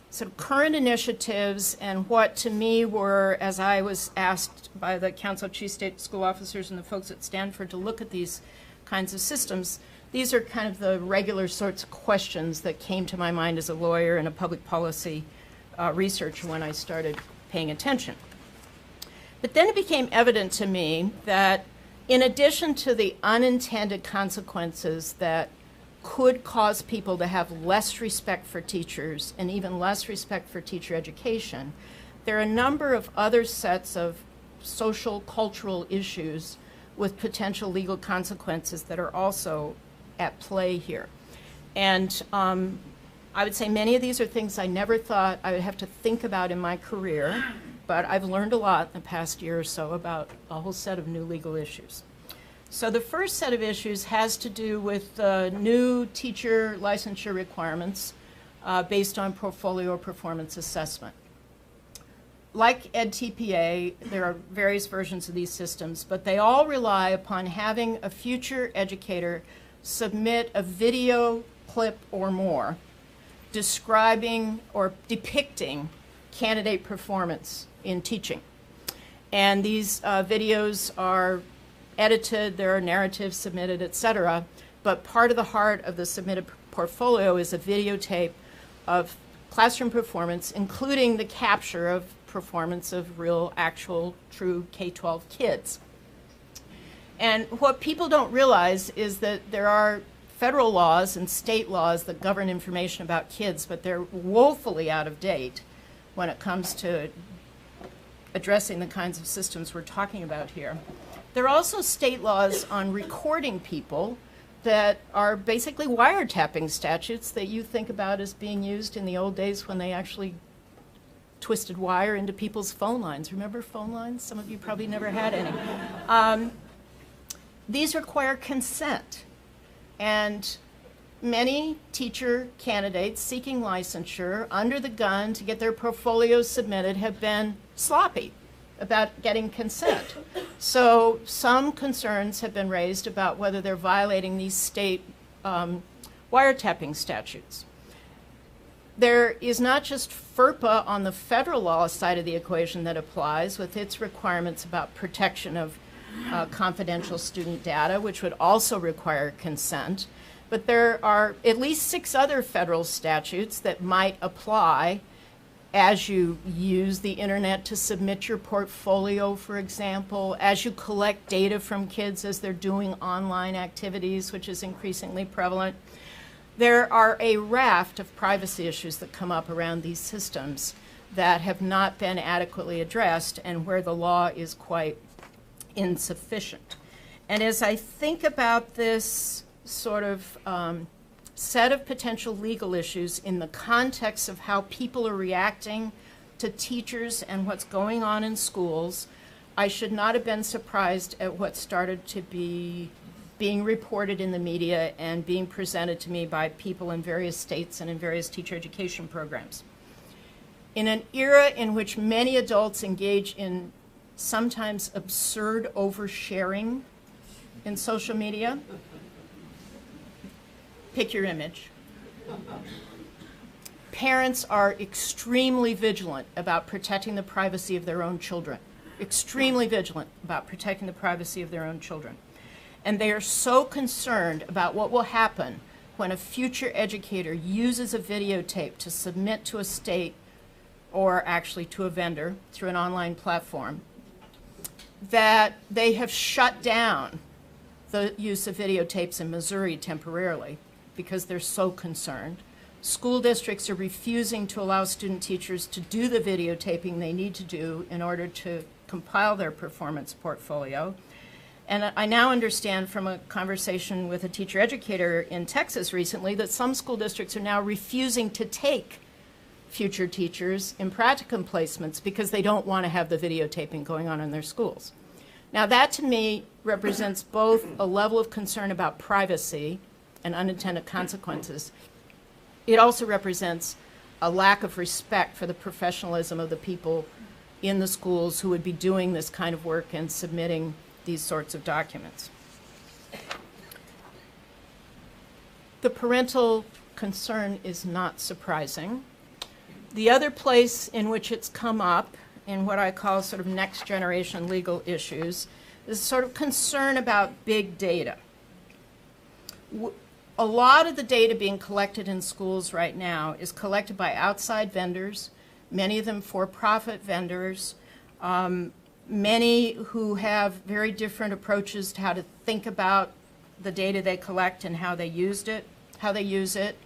sort of current initiatives, and what to me were, as I was asked by the Council of Chief State School Officers and the folks at Stanford to look at these kinds of systems, these are kind of the regular sorts of questions that came to my mind as a lawyer and a public policy researcher when I started paying attention. But then it became evident to me that in addition to the unintended consequences that could cause people to have less respect for teachers and even less respect for teacher education, there are a number of other sets of social, cultural issues with potential legal consequences that are also at play here. And I would say many of these are things I never thought I would have to think about in my career, but I've learned a lot in the past year or so about a whole set of new legal issues. So the first set of issues has to do with new teacher licensure requirements based on portfolio performance assessment. Like EdTPA, there are various versions of these systems, but they all rely upon having a future educator submit a video clip or more describing or depicting candidate performance in teaching. And these videos are edited, there are narratives submitted, etc. But part of the heart of the submitted portfolio is a videotape of classroom performance, including the capture of performance of real, actual, true K-12 kids. And what people don't realize is that there are federal laws and state laws that govern information about kids, but they're woefully out of date when it comes to addressing the kinds of systems we're talking about here. There are also state laws on recording people that are basically wiretapping statutes that you think about as being used in the old days when they actually twisted wire into people's phone lines. Remember phone lines? Some of you probably never had any. These require consent. And many teacher candidates seeking licensure under the gun to get their portfolios submitted have been sloppy about getting consent. So some concerns have been raised about whether they're violating these state wiretapping statutes. There is not just FERPA on the federal law side of the equation that applies with its requirements about protection of confidential student data, which would also require consent. But there are at least 6 other federal statutes that might apply as you use the internet to submit your portfolio, for example, as you collect data from kids as they're doing online activities, which is increasingly prevalent. There are a raft of privacy issues that come up around these systems that have not been adequately addressed and where the law is quite insufficient. And as I think about this sort of set of potential legal issues in the context of how people are reacting to teachers and what's going on in schools, I should not have been surprised at what started to be being reported in the media and being presented to me by people in various states and in various teacher education programs. In an era in which many adults engage in sometimes absurd oversharing in social media, pick your image. Parents are extremely vigilant about protecting the privacy of their own children. Extremely vigilant about protecting the privacy of their own children. And they are so concerned about what will happen when a future educator uses a videotape to submit to a state or actually to a vendor through an online platform that they have shut down the use of videotapes in Missouri temporarily because they're so concerned. School districts are refusing to allow student teachers to do the videotaping they need to do in order to compile their performance portfolio. And I now understand from a conversation with a teacher educator in Texas recently that some school districts are now refusing to take future teachers in practicum placements because they don't want to have the videotaping going on in their schools. Now that to me represents both a level of concern about privacy and unintended consequences. It also represents a lack of respect for the professionalism of the people in the schools who would be doing this kind of work and submitting these sorts of documents. The parental concern is not surprising. The other place in which it's come up in what I call sort of next generation legal issues is sort of concern about big data. A lot of the data being collected in schools right now is collected by outside vendors, many of them for-profit vendors, many who have very different approaches to how to think about the data they collect and how they use it. how they use it.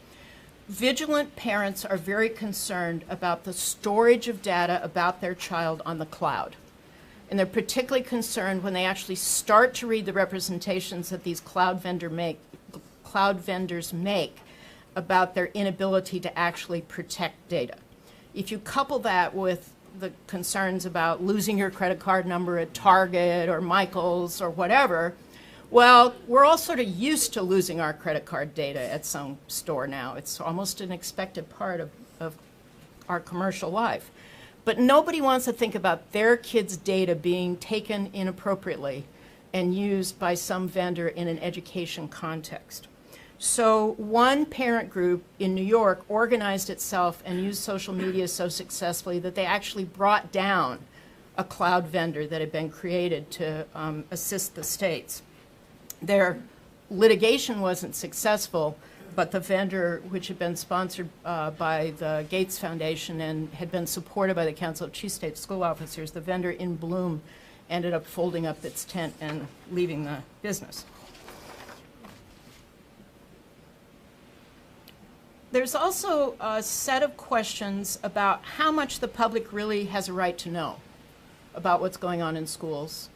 Vigilant parents are very concerned about the storage of data about their child on the cloud. And they're particularly concerned when they actually start to read the representations that these cloud vendors make about their inability to actually protect data. If you couple that with the concerns about losing your credit card number at Target or Michael's or whatever, well, we're all sort of used to losing our credit card data at some store now. It's almost an expected part of our commercial life. But nobody wants to think about their kids' data being taken inappropriately and used by some vendor in an education context. So one parent group in New York organized itself and used social media so successfully that they actually brought down a cloud vendor that had been created to assist the states. Their litigation wasn't successful, but the vendor, which had been sponsored by the Gates Foundation and had been supported by the Council of Chief State School Officers, the vendor in Bloom ended up folding up its tent and leaving the business. There's also a set of questions about how much the public really has a right to know about what's going on in schools,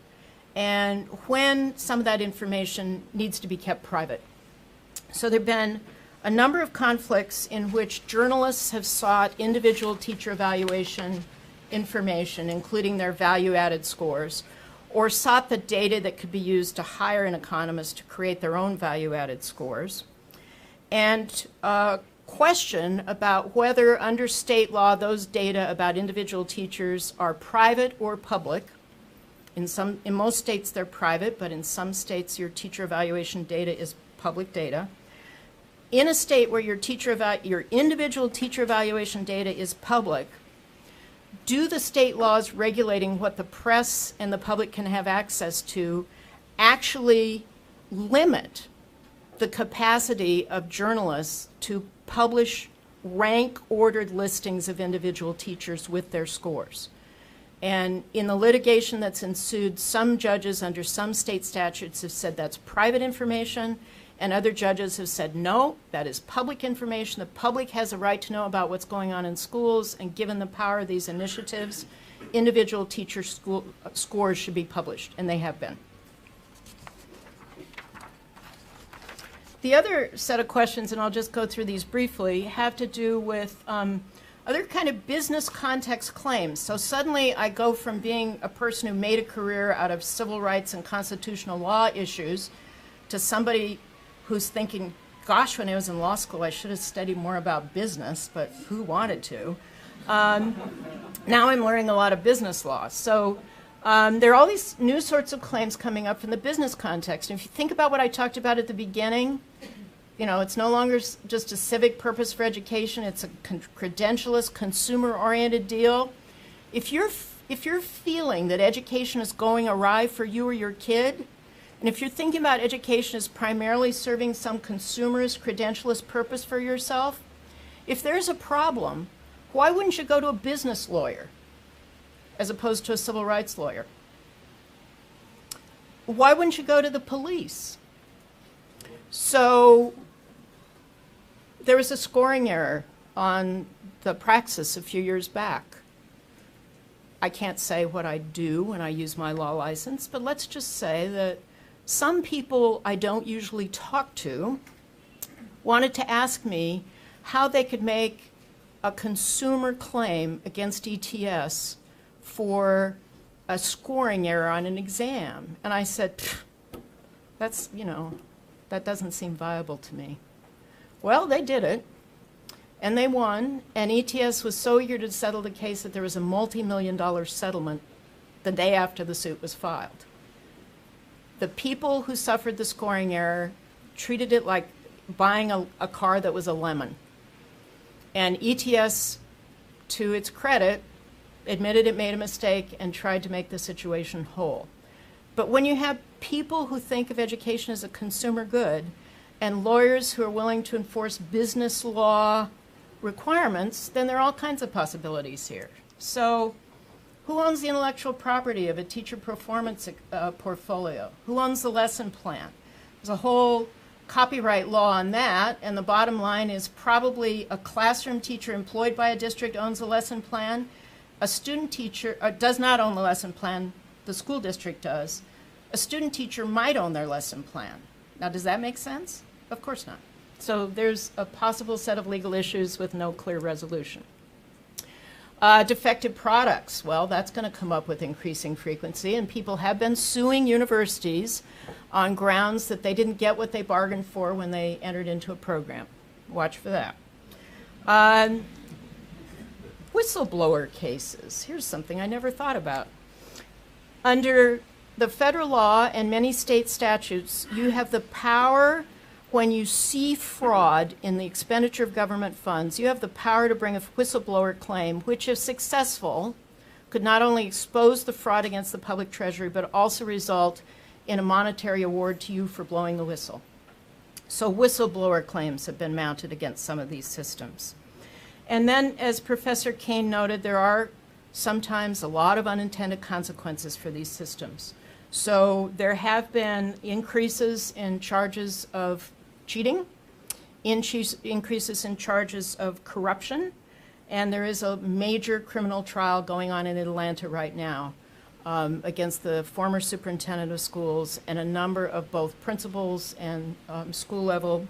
and when some of that information needs to be kept private. So there have been a number of conflicts in which journalists have sought individual teacher evaluation information, including their value-added scores, or sought the data that could be used to hire an economist to create their own value-added scores. And question about whether under state law those data about individual teachers are private or public. In most states they're private, but in some states your teacher evaluation data is public data. In a state where your individual teacher evaluation data is public, do the state laws regulating what the press and the public can have access to actually limit the capacity of journalists to publish rank-ordered listings of individual teachers with their scores? And in the litigation that's ensued, some judges under some state statutes have said that's private information, and other judges have said, no, that is public information. The public has a right to know about what's going on in schools, and given the power of these initiatives, individual teacher scores should be published, and they have been. The other set of questions, and I'll just go through these briefly, have to do with other kind of business context claims. So suddenly I go from being a person who made a career out of civil rights and constitutional law issues to somebody who's thinking, gosh, when I was in law school I should have studied more about business, but who wanted to? Now I'm learning a lot of business law. So there are all these new sorts of claims coming up from the business context. And if you think about what I talked about at the beginning, you know, it's no longer just a civic purpose for education, it's a credentialist, consumer-oriented deal. If you're feeling that education is going awry for you or your kid, and if you're thinking about education as primarily serving some consumerist, credentialist purpose for yourself, if there's a problem, why wouldn't you go to a business lawyer as opposed to a civil rights lawyer? Why wouldn't you go to the police? So there was a scoring error on the Praxis a few years back. I can't say what I do when I use my law license, but let's just say that some people I don't usually talk to wanted to ask me how they could make a consumer claim against ETS for a scoring error on an exam. And I said, that's, you know, that doesn't seem viable to me. Well, they did it, and they won, and ETS was so eager to settle the case that there was a multi-million-dollar settlement the day after the suit was filed. The people who suffered the scoring error treated it like buying a car that was a lemon. And ETS, to its credit, admitted it made a mistake and tried to make the situation whole. But when you have people who think of education as a consumer good and lawyers who are willing to enforce business law requirements, then there are all kinds of possibilities here. So who owns the intellectual property of a teacher performance portfolio? Who owns the lesson plan? There's a whole copyright law on that, and the bottom line is probably a classroom teacher employed by a district owns a lesson plan. A student teacher does not own the lesson plan, the school district does. A student teacher might own their lesson plan. Now, does that make sense? Of course not. So there's a possible set of legal issues with no clear resolution. Defective products, well, that's going to come up with increasing frequency, and people have been suing universities on grounds that they didn't get what they bargained for when they entered into a program. Watch for that. Whistleblower cases. Here's something I never thought about. Under the federal law and many state statutes, you have the power, when you see fraud in the expenditure of government funds, you have the power to bring a whistleblower claim, which, if successful, could not only expose the fraud against the public treasury, but also result in a monetary award to you for blowing the whistle. So whistleblower claims have been mounted against some of these systems. And then, as Professor Kane noted, there are sometimes a lot of unintended consequences for these systems. So there have been increases in charges of cheating, increases in charges of corruption, and there is a major criminal trial going on in Atlanta right now against the former superintendent of schools and a number of both principals and school-level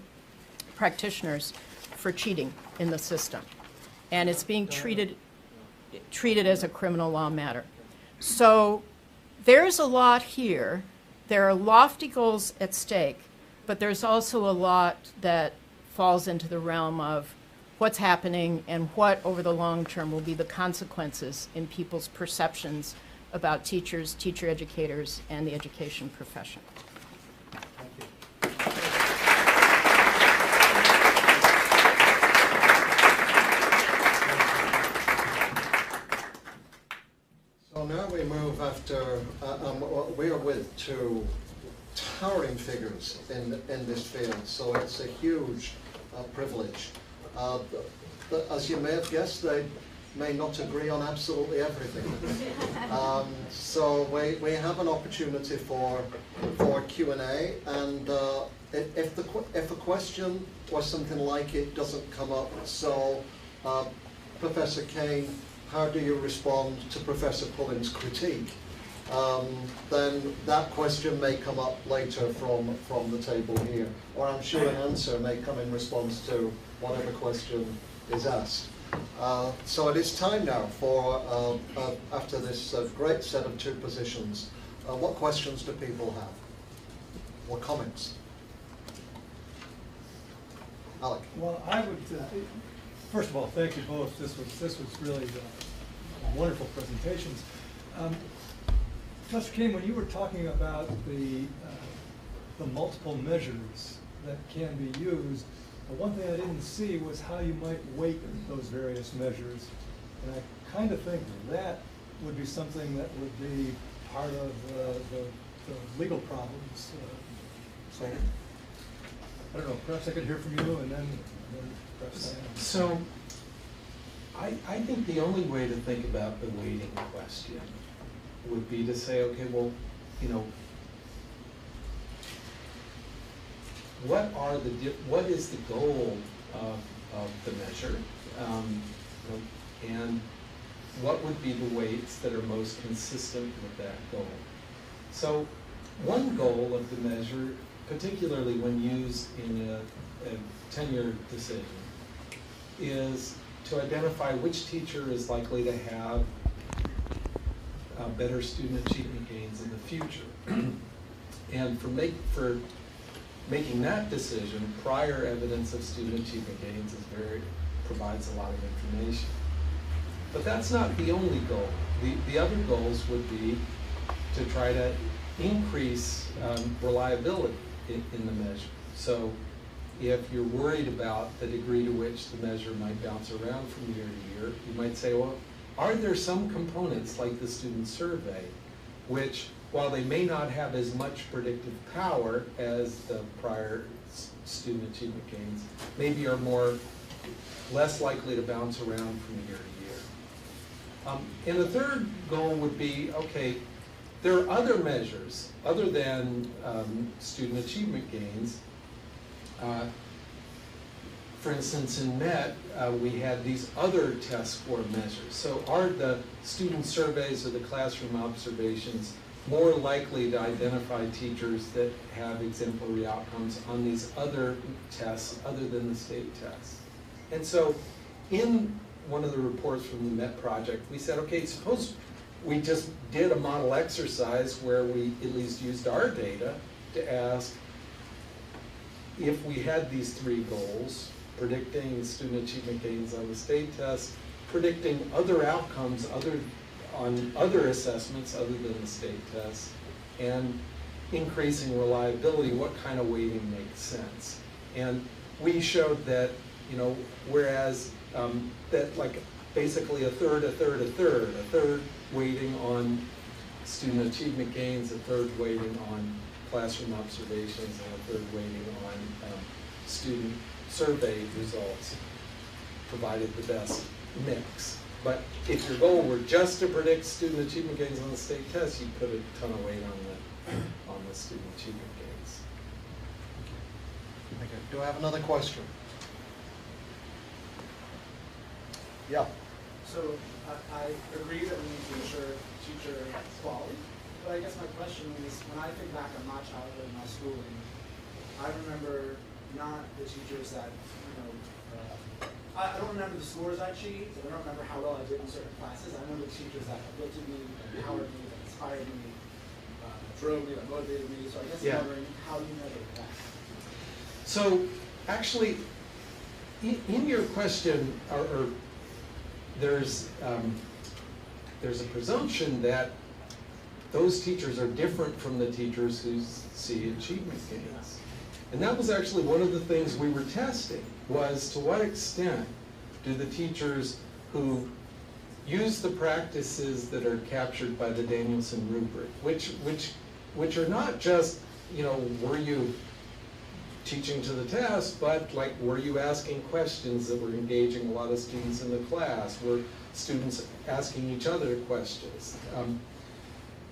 practitioners for cheating in the system. And it's being treated as a criminal law matter. So there's a lot here. There are lofty goals at stake, but there's also a lot that falls into the realm of what's happening and what, over the long term, will be the consequences in people's perceptions about teachers, teacher educators, and the education profession. So now we move after, we are with two towering figures in this field, so it's a huge privilege. As you may have guessed, they may not agree on absolutely everything. So we have an opportunity for Q&A, and if a question or something like it doesn't come up, so Professor Kane, how do you respond to Professor Pullen's critique? Then that question may come up later from the table here, or I'm sure an answer may come in response to whatever question is asked. So it is time now for, after this great set of two positions, what questions do people have? Or comments? Alec. Well, I would, first of all, thank you both. This was really wonderful presentations. Professor Kane, when you were talking about the multiple measures that can be used, the one thing I didn't see was how you might weight those various measures. And I kind of think that would be something that would be part of the legal problems. So, I don't know, perhaps I could hear from you and then perhaps I... So, I think the only way to think about the weighting question would be to say, okay, well, you know, what is the goal of the measure, and what would be the weights that are most consistent with that goal? So, one goal of the measure, particularly when used in a tenure decision, is to identify which teacher is likely to have better student achievement gains in the future. And for making that decision, prior evidence of student achievement gains provides a lot of information. But that's not the only goal. The other goals would be to try to increase reliability in the measure. So if you're worried about the degree to which the measure might bounce around from year to year, you might say, well, are there some components like the student survey, which, while they may not have as much predictive power as the prior student achievement gains, maybe are less likely to bounce around from year to year. And the third goal would be, okay, there are other measures other than student achievement gains for instance, in MET, we had these other test score measures. So are the student surveys or the classroom observations more likely to identify teachers that have exemplary outcomes on these other tests other than the state tests? And so in one of the reports from the MET project, we said, okay, suppose we just did a model exercise where we at least used our data to ask if we had these three goals, predicting student achievement gains on the state test, predicting other outcomes on other assessments other than the state test, and increasing reliability, what kind of weighting makes sense? And we showed that, you know, whereas that like basically a third weighting on student achievement gains, a third weighting on classroom observations, and a third weighting on student survey results provided the best mix. But if your goal were just to predict student achievement gains on the state test, you'd put a ton of weight on the student achievement gains. Okay. Do I have another question? Yeah. So I agree that we need to ensure teacher quality, but I guess my question is, when I think back on my childhood and my schooling, I remember not the teachers that, you know, I don't remember the scores I achieved, I don't remember how well I did in certain classes. I remember the teachers that looked at me, that empowered me, that inspired me, drove me, that motivated me. So I guess I'm wondering how you measure that. So actually, in your question, or there's a presumption that those teachers are different from the teachers who see achievement gains. And that was actually one of the things we were testing, was to what extent do the teachers who use the practices that are captured by the Danielson rubric, which are not just, you know, were you teaching to the test, but like, were you asking questions that were engaging a lot of students in the class? Were students asking each other questions?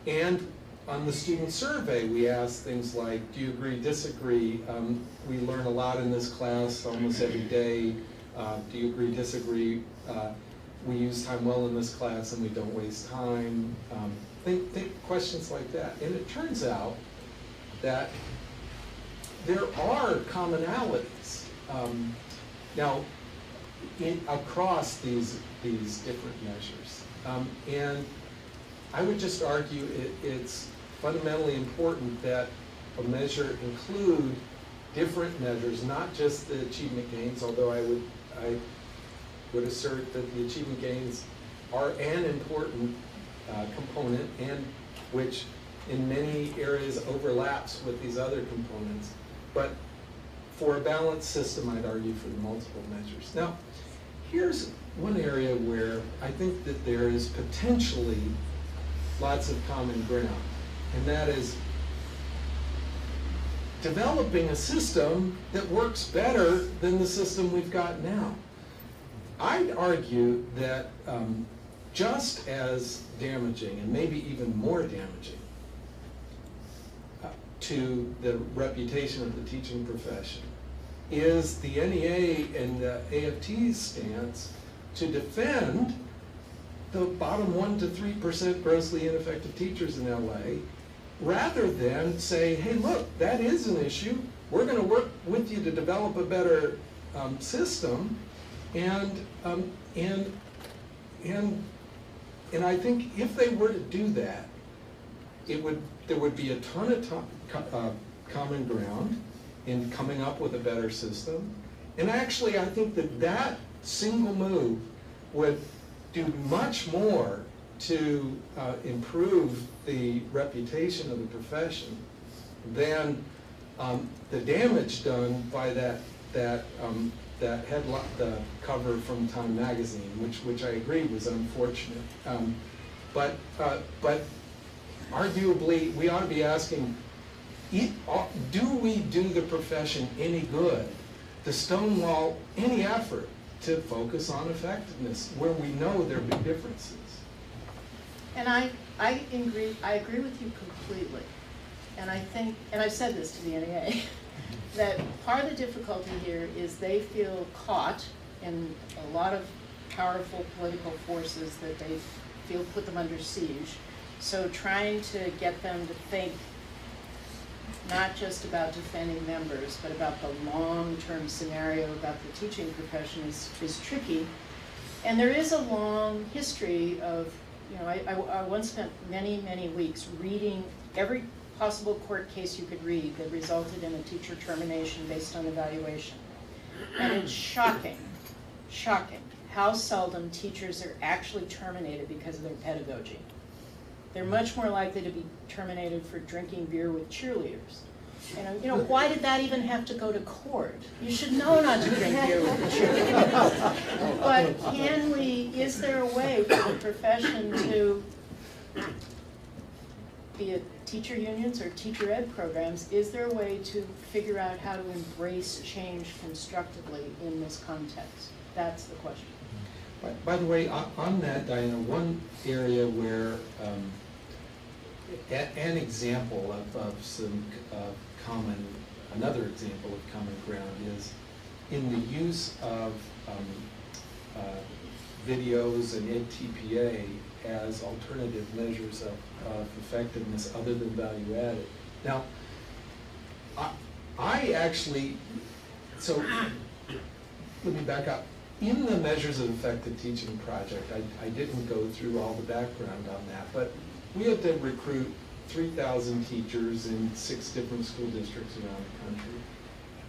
And on the student survey, we asked things like, do you agree, disagree? We learn a lot in this class almost every day. Do you agree, disagree? We use time well in this class and we don't waste time. Think questions like that. And it turns out that there are commonalities now across these different measures. And I would just argue it's fundamentally important that a measure include different measures, not just the achievement gains, although I would assert that the achievement gains are an important component, and which in many areas overlaps with these other components. But for a balanced system, I'd argue for the multiple measures. Now, here's one area where I think that there is potentially lots of common ground, and that is developing a system that works better than the system we've got now. I'd argue that just as damaging, and maybe even more damaging, to the reputation of the teaching profession is the NEA and the AFT's stance to defend the bottom 1% to 3% grossly ineffective teachers in LA, rather than say, hey, look, that is an issue. We're going to work with you to develop a better system, and I think if they were to do that, there would be a ton of common ground in coming up with a better system. And actually, I think that single move would do much more to improve the reputation of the profession than the damage done by that headline, the cover from Time Magazine, which I agree was unfortunate. But arguably, we ought to be asking, do we do the profession any good to stonewall any effort to focus on effectiveness where we know there are big differences? And I agree with you completely. And I think, and I've said this to the NEA, that part of the difficulty here is they feel caught in a lot of powerful political forces that they feel put them under siege. So trying to get them to think not just about defending members, but about the long-term scenario about the teaching profession is tricky. And there is a long history of, you know, I once spent many, many weeks reading every possible court case you could read that resulted in a teacher termination based on evaluation. And it's shocking, shocking how seldom teachers are actually terminated because of their pedagogy. They're much more likely to be terminated for drinking beer with cheerleaders. You know, why did that even have to go to court? You should know not to drink beer with the cheerleaders. But is there a way for the profession to, be it teacher unions or teacher ed programs, is there a way to figure out how to embrace change constructively in this context? That's the question. By the way, on that, Diana, one area where an example of some another example of common ground is in the use of videos and EdTPA as alternative measures of effectiveness other than value added. Now, I actually, so let me back up. In the Measures of Effective Teaching project, I didn't go through all the background on that, but we had to recruit 3,000 teachers in 6 different school districts around the country.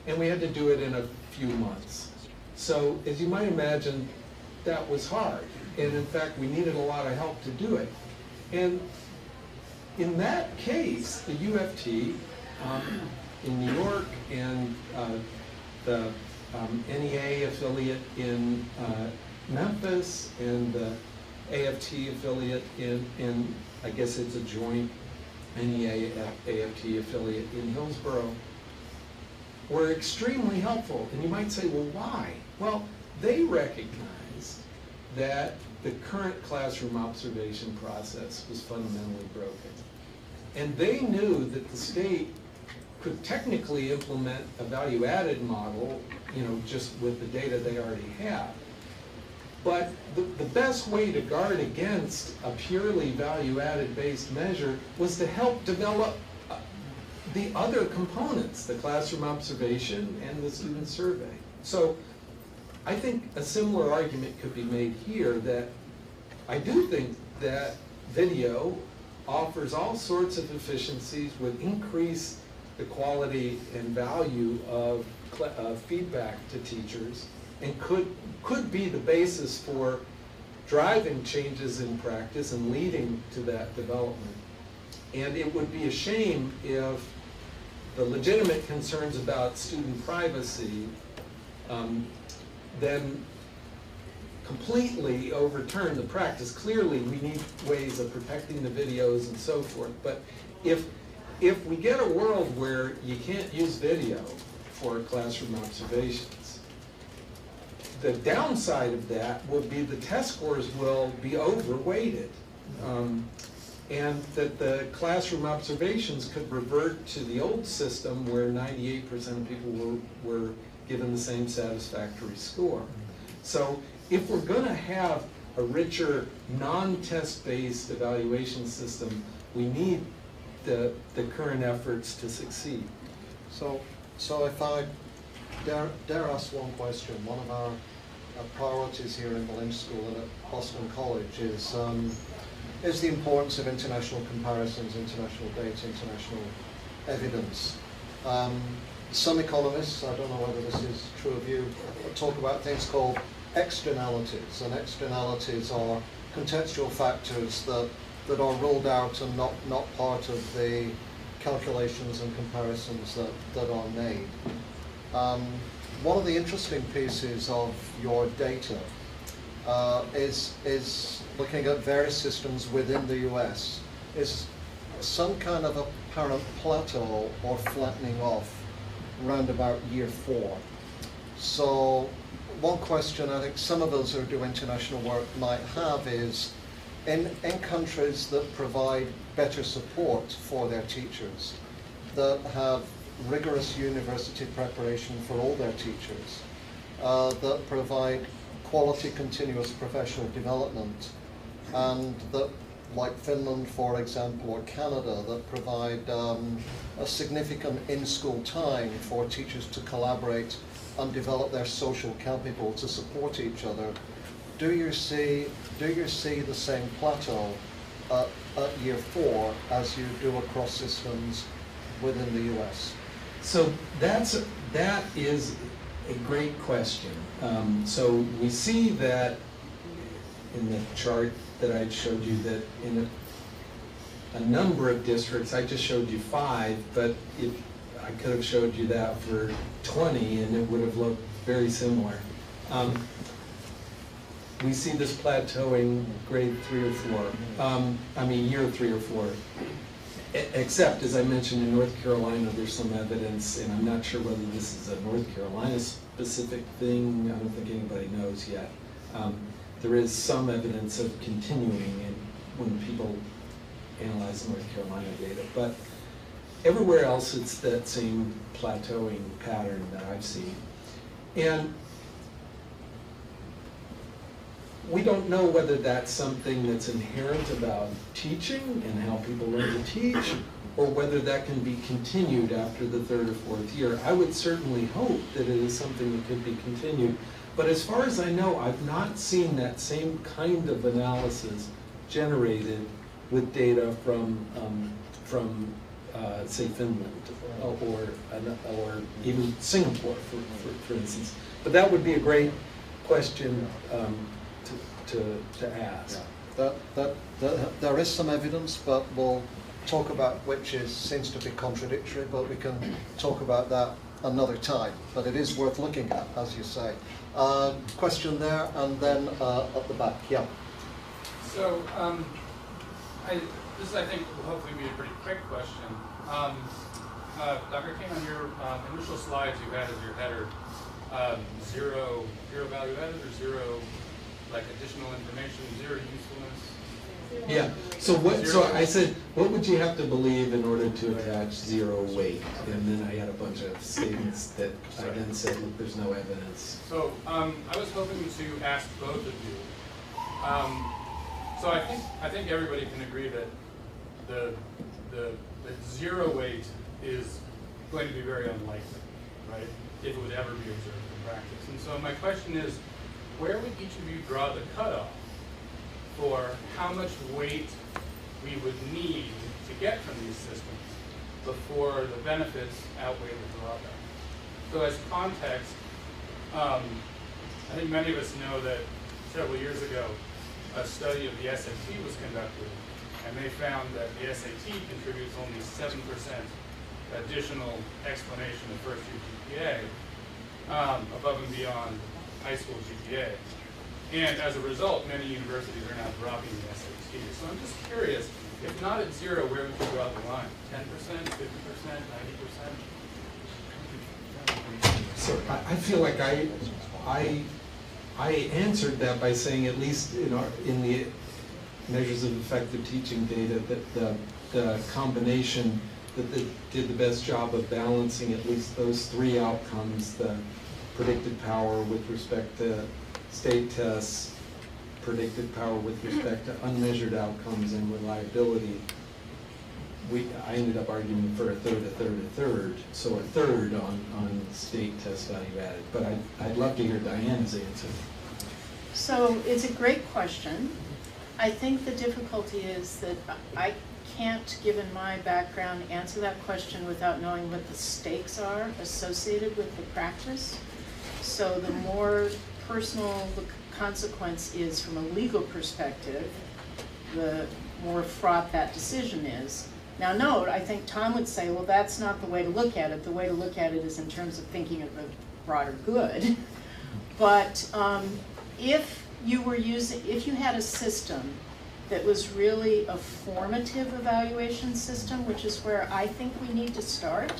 And we had to do it in a few months. So as you might imagine, that was hard. And in fact, we needed a lot of help to do it. And in that case, the UFT in New York and the NEA affiliate in Memphis and the AFT affiliate in I guess it's a joint NEA AFT affiliate in Hillsborough, were extremely helpful. And you might say, well, why? Well, they recognize that the current classroom observation process was fundamentally broken. And they knew that the state could technically implement a value-added model, you know, just with the data they already have. But the best way to guard against a purely value-added based measure was to help develop the other components, the classroom observation and the student survey. So I think a similar argument could be made here that I do think that video offers all sorts of efficiencies, would increase the quality and value of feedback to teachers, and could be the basis for driving changes in practice and leading to that development. And it would be a shame if the legitimate concerns about student privacy then completely overturn the practice. Clearly, we need ways of protecting the videos and so forth. But if we get a world where you can't use video for classroom observations, the downside of that will be the test scores will be overweighted. And that the classroom observations could revert to the old system where 98% of people were given the same satisfactory score. So if we're going to have a richer, non-test-based evaluation system, we need the current efforts to succeed. So if I dare ask one question, one of our priorities here in the Lynch School and at Boston College is the importance of international comparisons, international data, international evidence. Some economists, I don't know whether this is true of you, talk about things called externalities, and externalities are contextual factors that are ruled out and not part of the calculations and comparisons that are made. One of the interesting pieces of your data is looking at various systems within the US, is some kind of apparent plateau or flattening off around about year 4. So one question I think some of us who do international work might have is, in countries that provide better support for their teachers, that have rigorous university preparation for all their teachers, that provide quality continuous professional development, and that, like Finland, for example, or Canada, that provide a significant in-school time for teachers to collaborate and develop their social capital to support each other. Do you see the same plateau at year 4 as you do across systems within the US? So that is a great question. So we see that in the chart that I showed you, that in a number of districts, I just showed you 5, but if I could have showed you that for 20 and it would have looked very similar. We see this plateauing grade 3 or 4, year 3 or 4. Except, as I mentioned, in North Carolina, there's some evidence, and I'm not sure whether this is a North Carolina specific thing. I don't think anybody knows yet. There is some evidence of continuing when people analyze North Carolina data, but everywhere else it's that same plateauing pattern that I've seen. And we don't know whether that's something that's inherent about teaching and how people learn to teach, or whether that can be continued after the 3rd or 4th year. I would certainly hope that it is something that could be continued. But as far as I know, I've not seen that same kind of analysis generated with data from say, Finland or even Singapore, for instance. But that would be a great question to ask. There is some evidence, but we'll talk about which seems to be contradictory, but we can talk about that another time. But it is worth looking at, as you say. Question there, and then at the back. Yeah. So this, I think, will hopefully be a pretty quick question. Dr. King, on your initial slides you had as your header, zero value added, or zero like additional information, zero usefulness? Yeah. So I said, what would you have to believe in order to attach 0 weight? And then I had a bunch of statements that I then said, look, there's no evidence. So I was hoping to ask both of you. So I think everybody can agree that the 0 weight is going to be very unlikely, right? If it would ever be observed in practice. And so my question is, where would each of you draw the cutoff for how much weight we would need to get from these systems before the benefits outweigh the drawback? So as context, I think many of us know that several years ago, a study of the SAT was conducted, and they found that the SAT contributes only 7% additional explanation of first-year GPA above and beyond high school GPA. And as a result, many universities are now dropping the SAT. So I'm just curious, if not at 0, where would you draw the line? 10%, 50%, 90%? So I feel like I answered that by saying, at least in the measures of effective teaching data, that the combination that they did the best job of balancing at least those 3 outcomes, the predicted power with respect to state tests, predicted power with respect to unmeasured outcomes and reliability. I ended up arguing for a third, so a third on state test value added. But I'd love to hear Diana's answer. So it's a great question. I think the difficulty is that I can't, given my background, answer that question without knowing what the stakes are associated with the practice. So the more personal the consequence is from a legal perspective, the more fraught that decision is. Now note, I think Tom would say, well, that's not the way to look at it. The way to look at it is in terms of thinking of the broader good. But if you had a system that was really a formative evaluation system, which is where I think we need to start,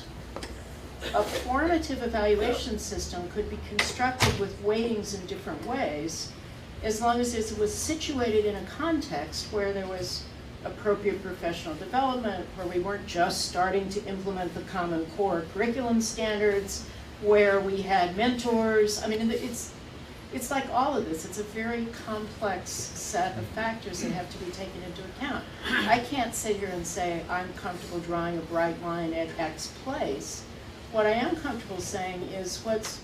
a formative evaluation system could be constructed with weightings in different ways, as long as it was situated in a context where there was appropriate professional development, where we weren't just starting to implement the Common Core curriculum standards, where we had mentors. I mean, it's like all of this. It's a very complex set of factors that have to be taken into account. I can't sit here and say I'm comfortable drawing a bright line at X place. What I am comfortable saying is what's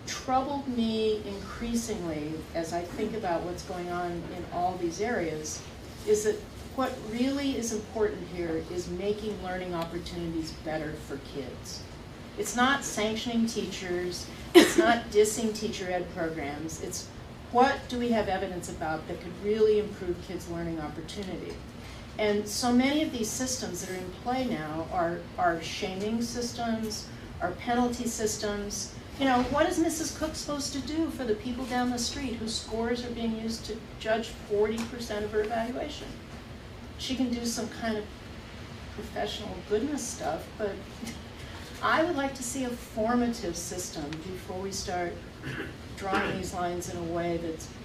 troubled me increasingly as I think about what's going on in all these areas is that what really is important here is making learning opportunities better for kids. It's not sanctioning teachers, it's not dissing teacher ed programs, it's what do we have evidence about that could really improve kids' learning opportunity. And so many of these systems that are in play now are shaming systems, are penalty systems. You know, what is Mrs. Cook supposed to do for the people down the street whose scores are being used to judge 40% of her evaluation? She can do some kind of professional goodness stuff, but I would like to see a formative system before we start drawing these lines in a way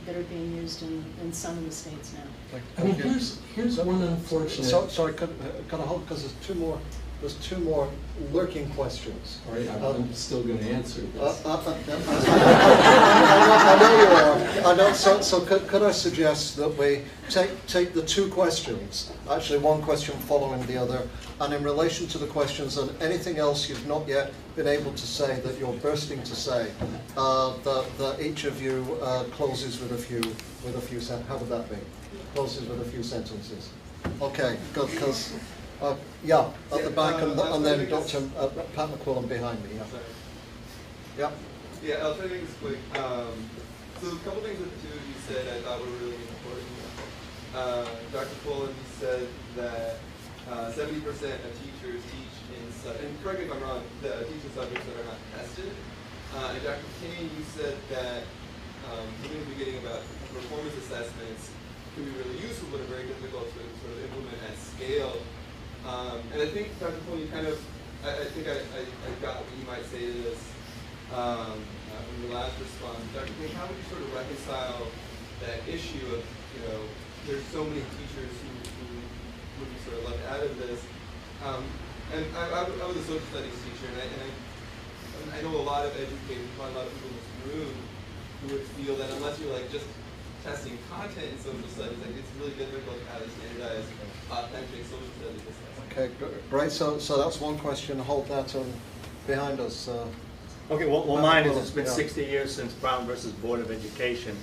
that are being used in some of the states now. I mean, here's one unfortunate. Sorry, can I hold, because there's two more lurking questions. All right, I'm still going to answer this. I know you are. I know. So could I suggest that we take the two questions, actually one question following the other, and in relation to the questions and anything else you've not yet been able to say that you're bursting to say, that each of you closes with a few sentences. How would that be? Closes with a few sentences. Okay, good. Because yeah, at the back, and then Dr. Pat McQuillan behind me. Yeah. Yeah, I'll try to make this quick. So a couple things that the two of you said I thought were really important. Dr. Quillen said that 70% of teachers teach in, and correct me if I'm wrong, teach in subjects that are not tested. And Dr. Kane, you said that in the beginning about performance assessments can be really useful, but are very difficult to sort of implement at scale. And I think, Dr. Quillen, you kind of, I think I got what you might say to this from your last response. Dr. Kane, how would you sort of reconcile that issue of, you know, there's so many teachers who would be sort of left out of this? And I was a social studies teacher, and I know a lot of educators, a lot of people in this room who would feel that unless you're like just testing content in social studies, like it's really difficult to have a standardized, authentic social studies assessment. Okay, great. So that's one question. Hold that behind us. Okay, well mine is, it's been 60 years since Brown versus Board of Education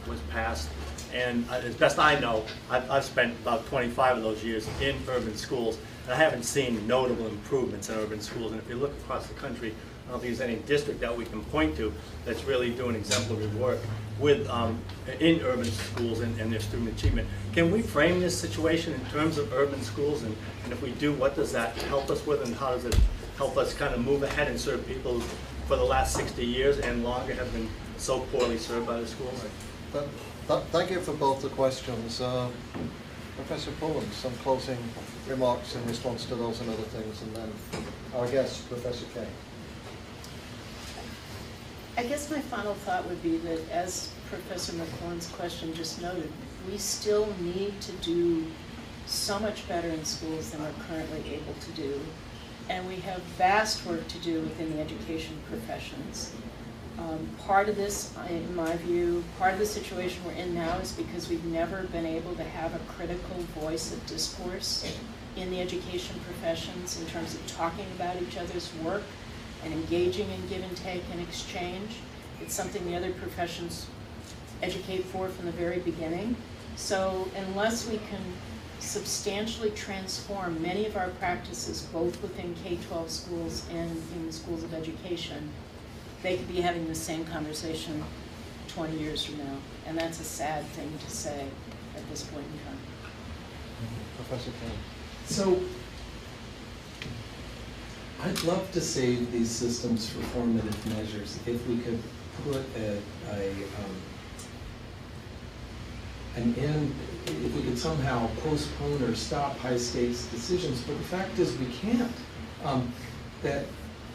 was passed. And as best I know, I've spent about 25 of those years in urban schools, and I haven't seen notable improvements in urban schools. And if you look across the country, I don't think there's any district that we can point to that's really doing exemplary work with in urban schools and their student achievement. Can we frame this situation in terms of urban schools? And if we do, what does that help us with, and how does it help us kind of move ahead and serve people who, for the last 60 years and longer, have been so poorly served by the schools? Thank you for both the questions. Professor Pullen, some closing remarks in response to those and other things, and then our guest, Professor Kane. I guess my final thought would be that, as Professor McQuillan's question just noted, we still need to do so much better in schools than we're currently able to do. And we have vast work to do within the education professions. Part of this, in my view, part of the situation we're in now is because we've never been able to have a critical voice of discourse in the education professions in terms of talking about each other's work and engaging in give and take and exchange. It's something the other professions educate for from the very beginning. So unless we can substantially transform many of our practices, both within K-12 schools and in the schools of education, they could be having the same conversation 20 years from now. And that's a sad thing to say at this point in time. Professor Kane. So, I'd love to save these systems for formative measures if we could put an end, if we could somehow postpone or stop high stakes decisions. But the fact is we can't.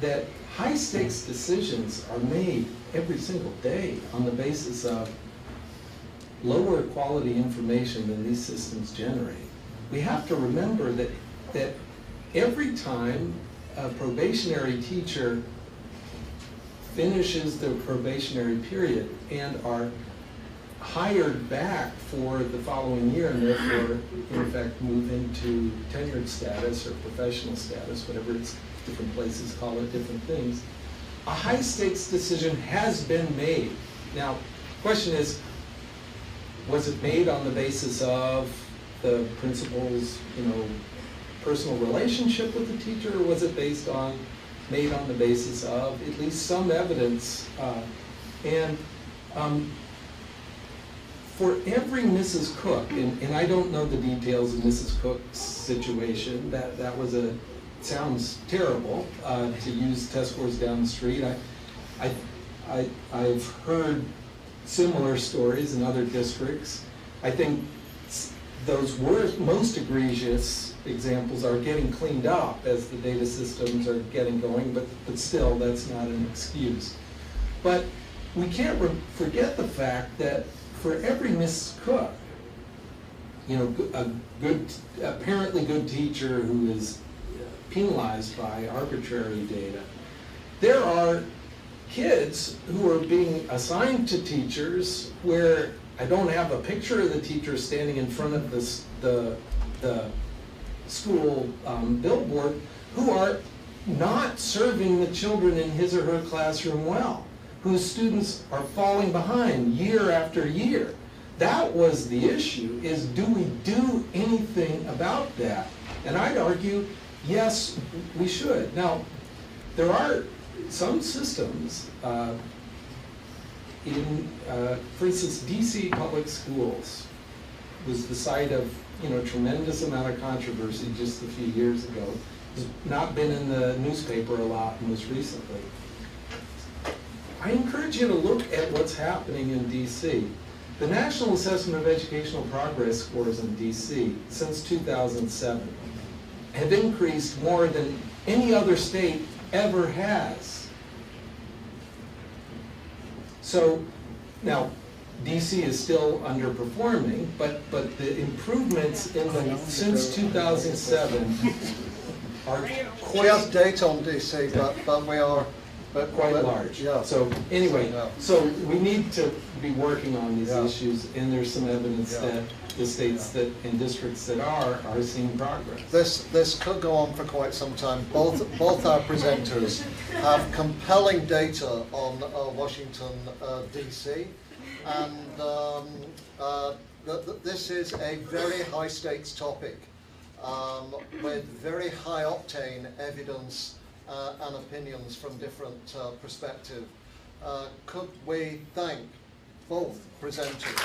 That high stakes decisions are made every single day on the basis of lower quality information than these systems generate. we have to remember that every time a probationary teacher finishes their probationary period and are hired back for the following year and therefore, in effect, move into tenured status or professional status, whatever it's, different places call it different things, a high-stakes decision has been made. Now, the question is, was it made on the basis of the principal's, personal relationship with the teacher, or was it made on the basis of at least some evidence? For every Mrs. Cook, and I don't know the details of Mrs. Cook's situation, that was sounds terrible to use test scores down the street. I've heard similar stories in other districts. I think those most egregious examples are getting cleaned up as the data systems are getting going, but still, that's not an excuse. But we can't forget the fact that for every Mrs. Cook, a apparently good teacher who is penalized by arbitrary data, there are kids who are being assigned to teachers where I don't have a picture of the teacher standing in front of the school billboard, who are not serving the children in his or her classroom well, whose students are falling behind year after year. That was the issue, is do we do anything about that? And I'd argue, yes, we should. Now, there are some systems, for instance, DC Public Schools was the site of tremendous amount of controversy just a few years ago. It's not been in the newspaper a lot most recently. I encourage you to look at what's happening in DC. The National Assessment of Educational Progress scores in DC since 2007 have increased more than any other state ever has. So now, DC is still underperforming, but the improvements since 2007 are We have data on DC, but we are quite large. Yeah. So anyway, Yeah. so we need to be working on these Yeah. issues, and there's some evidence Yeah. that the states that and districts that are seeing progress. This could go on for quite some time. Both our presenters have compelling data on Washington, D.C., and this is a very high stakes topic with very high octane evidence and opinions from different perspectives. Could we thank both presenters?